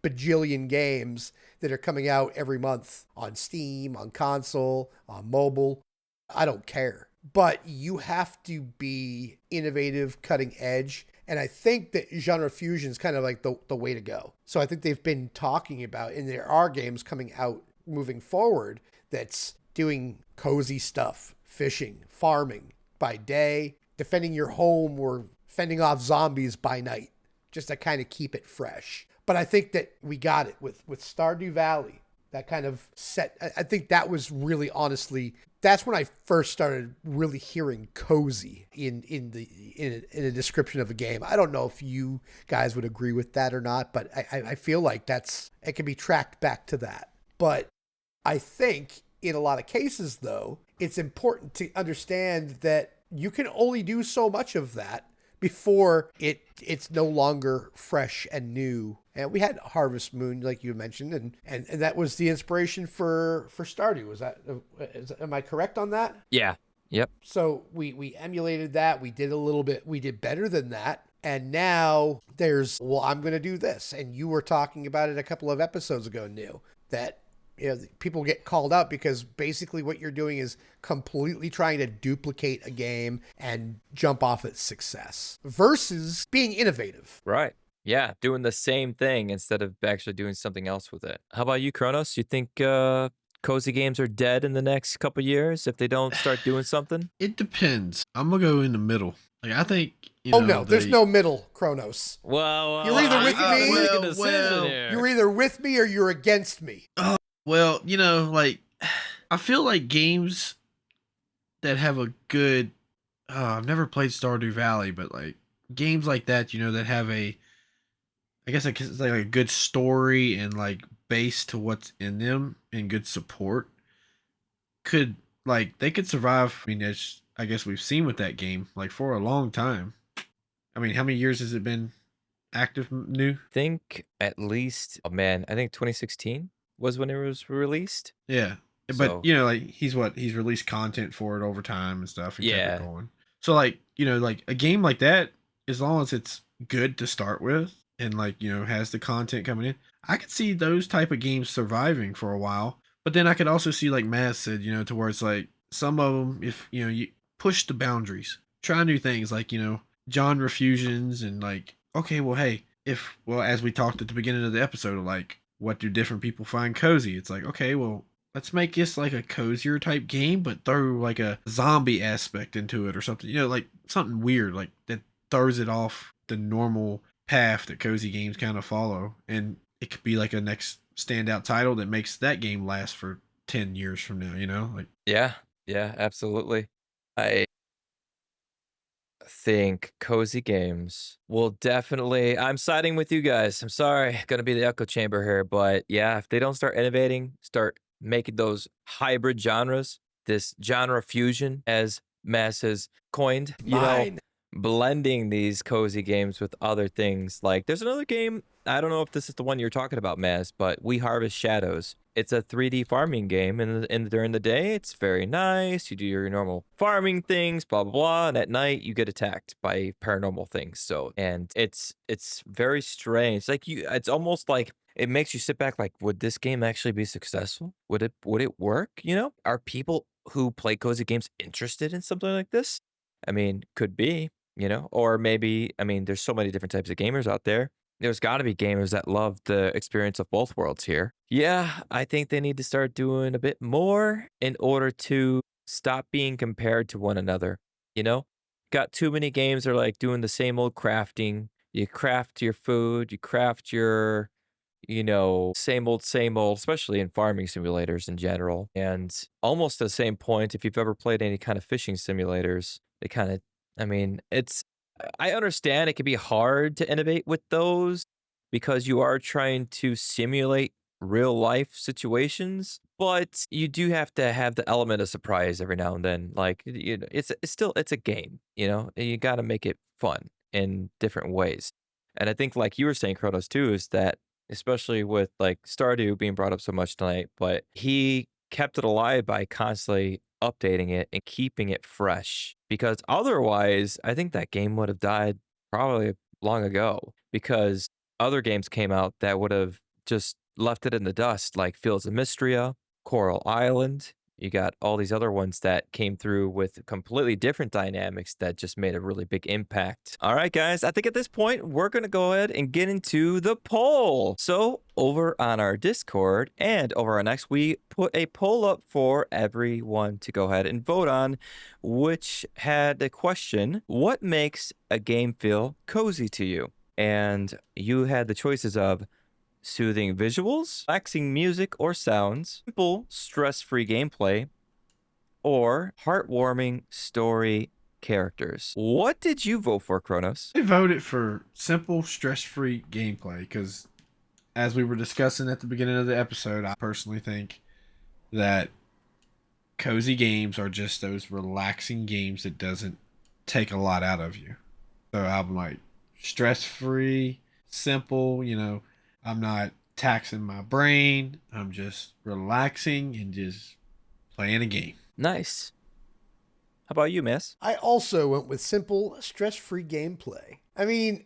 bajillion games that are coming out every month on Steam, on console, on mobile? I don't care. But you have to be innovative, cutting edge. And I think that genre fusion is kind of like the way to go. So I think they've been talking about, and there are games coming out moving forward that's doing cozy stuff, fishing, farming by day, defending your home or fending off zombies by night, just to kind of keep it fresh. But I think that we got it with Stardew Valley. That kind of set, I think that was really, honestly, that's when I first started really hearing cozy in a description of a game. I don't know if you guys would agree with that or not, but I feel like it can be tracked back to that. But I think in a lot of cases, though, it's important to understand that you can only do so much of that before it's no longer fresh and new. And we had Harvest Moon, like you mentioned, and that was the inspiration for Stardew. Am I correct on that? Yeah. Yep. So we emulated that. We did a little bit. We did better than that. And now I'm going to do this. And you were talking about it a couple of episodes ago, Neil, that people get called out because basically what you're doing is completely trying to duplicate a game and jump off its success versus being innovative. Right. Yeah, doing the same thing instead of actually doing something else with it. How about you, Kronos? You think cozy games are dead in the next couple years if they don't start doing something? It depends. I'm gonna go in the middle. Like I think. There's no middle, Kronos. Well, you're either with me. Here. You're either with me or you're against me. Well, like I feel like games that have a good. I've never played Stardew Valley, but like games like that, that have I guess it's like a good story and like base to what's in them and good support they could survive. I mean, as I guess we've seen with that game, like for a long time. I mean, how many years has it been active new? Think at least, I think 2016. was when it was released. Yeah. But So like he's released content for it over time and stuff and kept it yeah, going. So like, like a game like that, as long as it's good to start with and like, has the content coming in, I could see those type of games surviving for a while. But then I could also see like Matt said, to where it's like some of them, if you push the boundaries, try new things like, genre fusions and like, okay, well, hey, as we talked at the beginning of the episode, like what do different people find cozy? It's like, okay, well, let's make this like a cozier type game, but throw like a zombie aspect into it or something, like something weird, like that throws it off the normal path that cozy games kind of follow. And it could be like a next standout title that makes that game last for 10 years from now, like. yeah, yeah, absolutely. I think cozy games will definitely. I'm siding with you guys. I'm sorry, gonna be the echo chamber here, but yeah, if they don't start innovating, start making those hybrid genres, this genre fusion, as Mass has coined, Mine. blending these cozy games with other things. Like there's another game. I don't know if this is the one you're talking about, Mass, but We Harvest Shadows. It's a 3D farming game, and during the day, it's very nice. You do your normal farming things, blah blah blah, and at night you get attacked by paranormal things. So, and it's very strange. Like it's almost like it makes you sit back. Like, would this game actually be successful? Would it work? Are people who play cozy games interested in something like this? I mean, could be, or maybe. I mean, there's so many different types of gamers out there. There's gotta be gamers that love the experience of both worlds here. Yeah, I think they need to start doing a bit more in order to stop being compared to one another, you know? Got too many games that are, like, doing the same old crafting. You craft your food, you craft your, same old, especially in farming simulators in general, and almost the same point, if you've ever played any kind of fishing simulators, they kinda I mean, I understand it can be hard to innovate with those because you are trying to simulate real life situations, but you do have to have the element of surprise every now and then. Like it's still it's a game, and you got to make it fun in different ways. And I think, like you were saying, Kronos too, is that especially with like Stardew being brought up so much tonight, but he kept it alive by constantly updating it and keeping it fresh because otherwise I think that game would have died probably long ago because other games came out that would have just left it in the dust like Fields of Mystria, Coral Island. You got all these other ones that came through with completely different dynamics that just made a really big impact. All right, guys, I think at this point, we're going to go ahead and get into the poll. So, over on our Discord and over on X, we put a poll up for everyone to go ahead and vote on, which had the question, what makes a game feel cozy to you? And you had the choices of soothing visuals, relaxing music or sounds, simple, stress-free gameplay, or heartwarming story characters. What did you vote for, Kronos? I voted for simple, stress-free gameplay because, as we were discussing at the beginning of the episode, I personally think that cozy games are just those relaxing games that doesn't take a lot out of you. So I'm like stress-free, simple, I'm not taxing my brain. I'm just relaxing and just playing a game. Nice. How about you, miss? I also went with simple, stress free gameplay. I mean,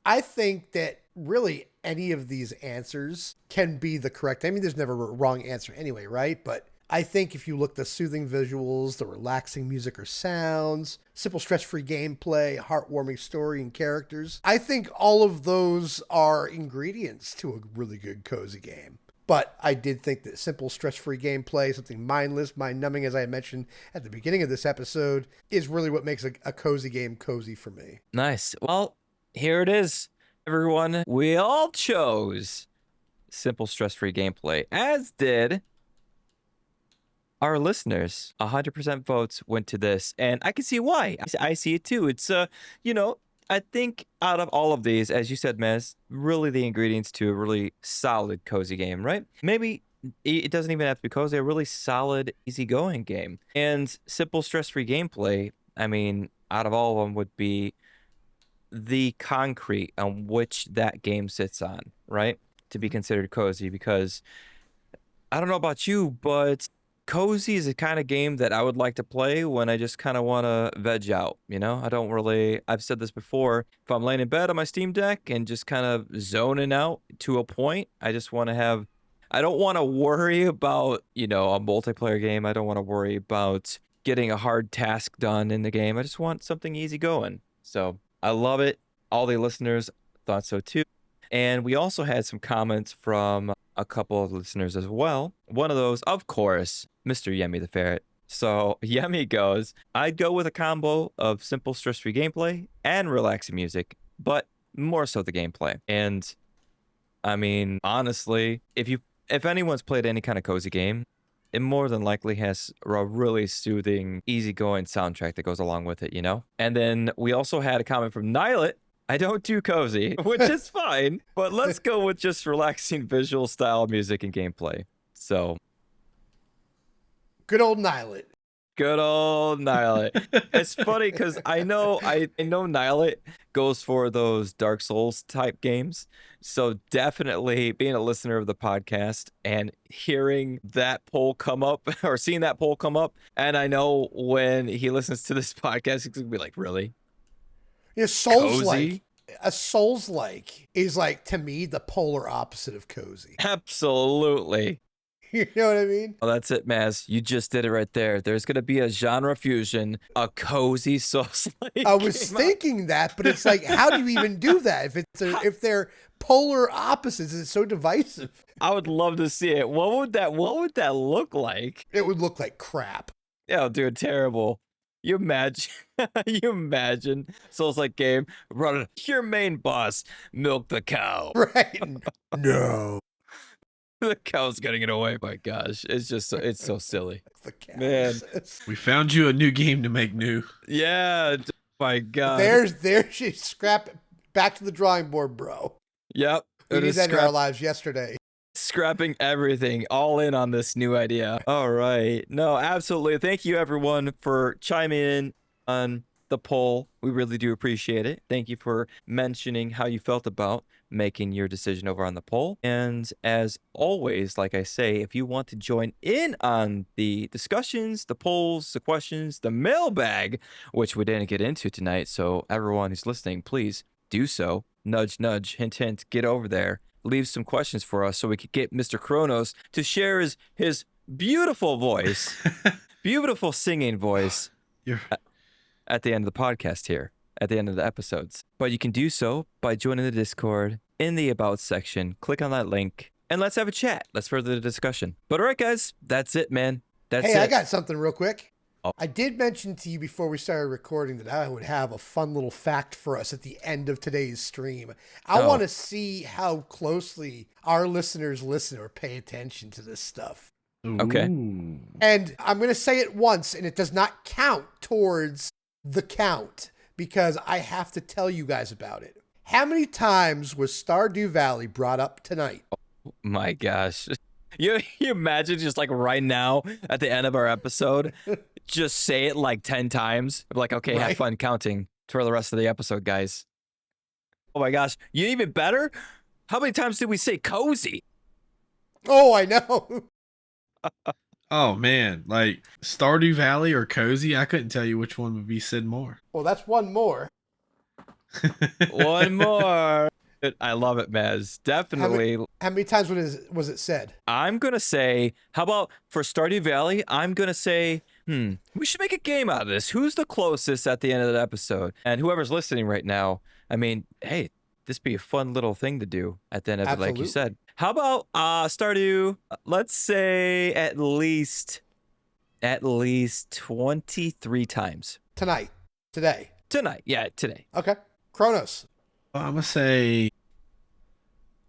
I think that really any of these answers can be the correct. I mean, there's never a wrong answer anyway, right? But I think if you look the soothing visuals, the relaxing music or sounds, simple stress-free gameplay, heartwarming story and characters, I think all of those are ingredients to a really good cozy game. But I did think that simple stress-free gameplay, something mindless, mind-numbing, as I mentioned at the beginning of this episode, is really what makes a cozy game cozy for me. Nice. Well, here it is, everyone. We all chose simple stress-free gameplay, as did our listeners. 100% votes went to this, and I can see why. I see it too. It's I think out of all of these, as you said, Mez, really the ingredients to a really solid cozy game, right? Maybe it doesn't even have to be cozy, a really solid, easygoing game. And simple, stress-free gameplay, I mean, out of all of them would be the concrete on which that game sits on, right? To be considered cozy, because I don't know about you, but Cozy is the kind of game that I would like to play when I just kind of want to veg out, you know? I don't really, I've said this before, if I'm laying in bed on my Steam Deck and just kind of zoning out to a point, I just want to have, I don't want to worry about, you know, a multiplayer game. I don't want to worry about getting a hard task done in the game. I just want something easy going. So I love it. All the listeners thought so too. And we also had some comments from a couple of listeners as well. One of those, of course, Mr. Yemi the Ferret. So Yemi goes, I'd go with a combo of simple stress-free gameplay and relaxing music, but more so the gameplay. And I mean, honestly, if anyone's played any kind of cozy game, it more than likely has a really soothing, easygoing soundtrack that goes along with it, you know? And then we also had a comment from Nilet. I don't do cozy, which is fine, but let's go with just relaxing visual style music and gameplay. So, Good old Nilet. good old Nilet. It's funny because I know Nilet goes for those Dark Souls type games. So definitely being a listener of the podcast and hearing that poll come up or seeing that poll come up, and I know when he listens to this podcast, he's gonna be like, really? Yeah, Souls-like. A Souls-like is like, to me, the polar opposite of cozy. Absolutely. You know what I mean? Oh, that's it, Maz. You just did it right there. There's going to be a genre fusion, a cozy Souls-like. I was thinking that, but it's like, how do you even do that? If they're polar opposites, it's so divisive. I would love to see it. What would that look like? It would look like crap. Yeah, dude, terrible. You imagine, Souls-like game, run your main boss, milk the cow. Right? No. The cow's getting it away. My gosh, it's so silly. The cow. Man. We found you a new game to make new. Yeah, my God. There's you scrap back to the drawing board, bro. Yep. We did that in our lives yesterday. Scrapping everything, all in on this new idea. All right. No, absolutely. Thank you, everyone, for chiming in on the poll. We really do appreciate it. Thank you for mentioning how you felt about making your decision over on the poll. And as always, like I say, if you want to join in on the discussions, the polls, the questions, the mailbag, which we didn't get into tonight, so everyone who's listening, please do so. Nudge, nudge, hint, hint, get over there. Leave some questions for us so we could get Mr. Kronos to share his beautiful voice, beautiful singing voice at the end of the podcast here, at the end of the episodes. But you can do so by joining the Discord in the About section. Click on that link and let's have a chat. Let's further the discussion. But all right, guys, that's it, man. That's it. Hey, I got something real quick. Oh. I did mention to you before we started recording that I would have a fun little fact for us at the end of today's stream. I want to see how closely our listeners listen or pay attention to this stuff. Okay. Ooh. And I'm going to say it once, and it does not count towards the count because I have to tell you guys about it. How many times was Stardew Valley brought up tonight? Oh my gosh. You imagine just like right now at the end of our episode, just say it like 10 times. Like, okay, Right. have fun counting for the rest of the episode, guys. Oh my gosh. You even better? How many times did we say cozy? Oh, I know. Oh man, like Stardew Valley or Cozy, I couldn't tell you which one would be said more. Well, that's one more. One more. I love it, Maz. Definitely. How many times was it said? I'm going to say, how about for Stardew Valley? I'm going to say, we should make a game out of this. Who's the closest at the end of the episode? And whoever's listening right now, I mean, hey, this be a fun little thing to do at the end of it, like you said. How about Stardew? Let's say at least 23 times. Today. Tonight. Yeah, today. Okay. Kronos. I'm gonna say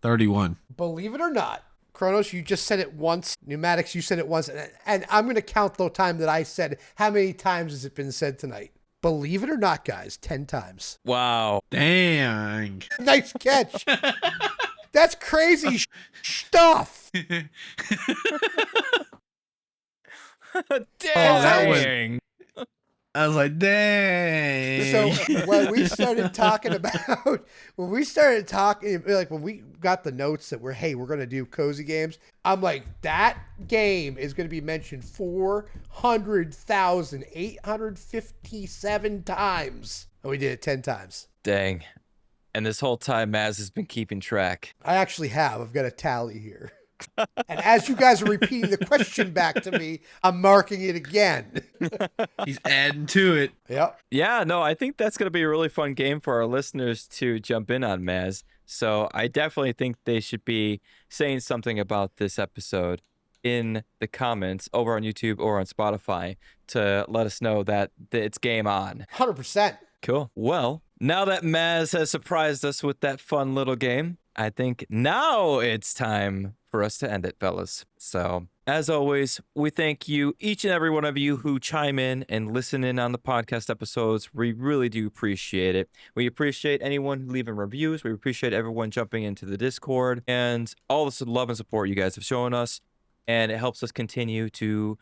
31. Believe it or not, Kronos, you just said it once. Neumatix, you said it once. And I'm going to count the time that I said. How many times has it been said tonight? Believe it or not, guys, 10 times. Wow. Dang. Nice catch. That's crazy stuff. Dang. that was- I was like, dang. So when we started talking when we got the notes that we're going to do cozy games, I'm like, that game is going to be mentioned 400,857 times. And we did it 10 times. Dang. And this whole time, Maz has been keeping track. I actually have. I've got a tally here. And as you guys are repeating the question back to me, I'm marking it again. He's adding to it. Yep. Yeah, no, I think that's going to be a really fun game for our listeners to jump in on, Maz. So I definitely think they should be saying something about this episode in the comments over on YouTube or on Spotify to let us know that it's game on. 100%. Cool. Well, now that Maz has surprised us with that fun little game, I think now it's time for us to end it, fellas. So, as always, we thank you, each and every one of you who chime in and listen in on the podcast episodes. We really do appreciate it. We appreciate anyone leaving reviews. We appreciate everyone jumping into the Discord and all the love and support you guys have shown us. And it helps us continue to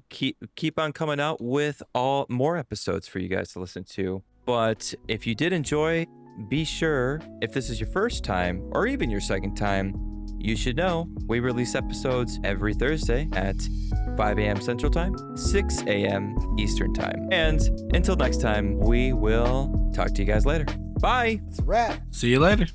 keep on coming out with more episodes for you guys to listen to. But if you did enjoy, be sure, if this is your first time or even your second time, you should know we release episodes every Thursday at 5 a.m. Central Time, 6 a.m. Eastern Time. And until next time, we will talk to you guys later. Bye. It's a wrap. See you later.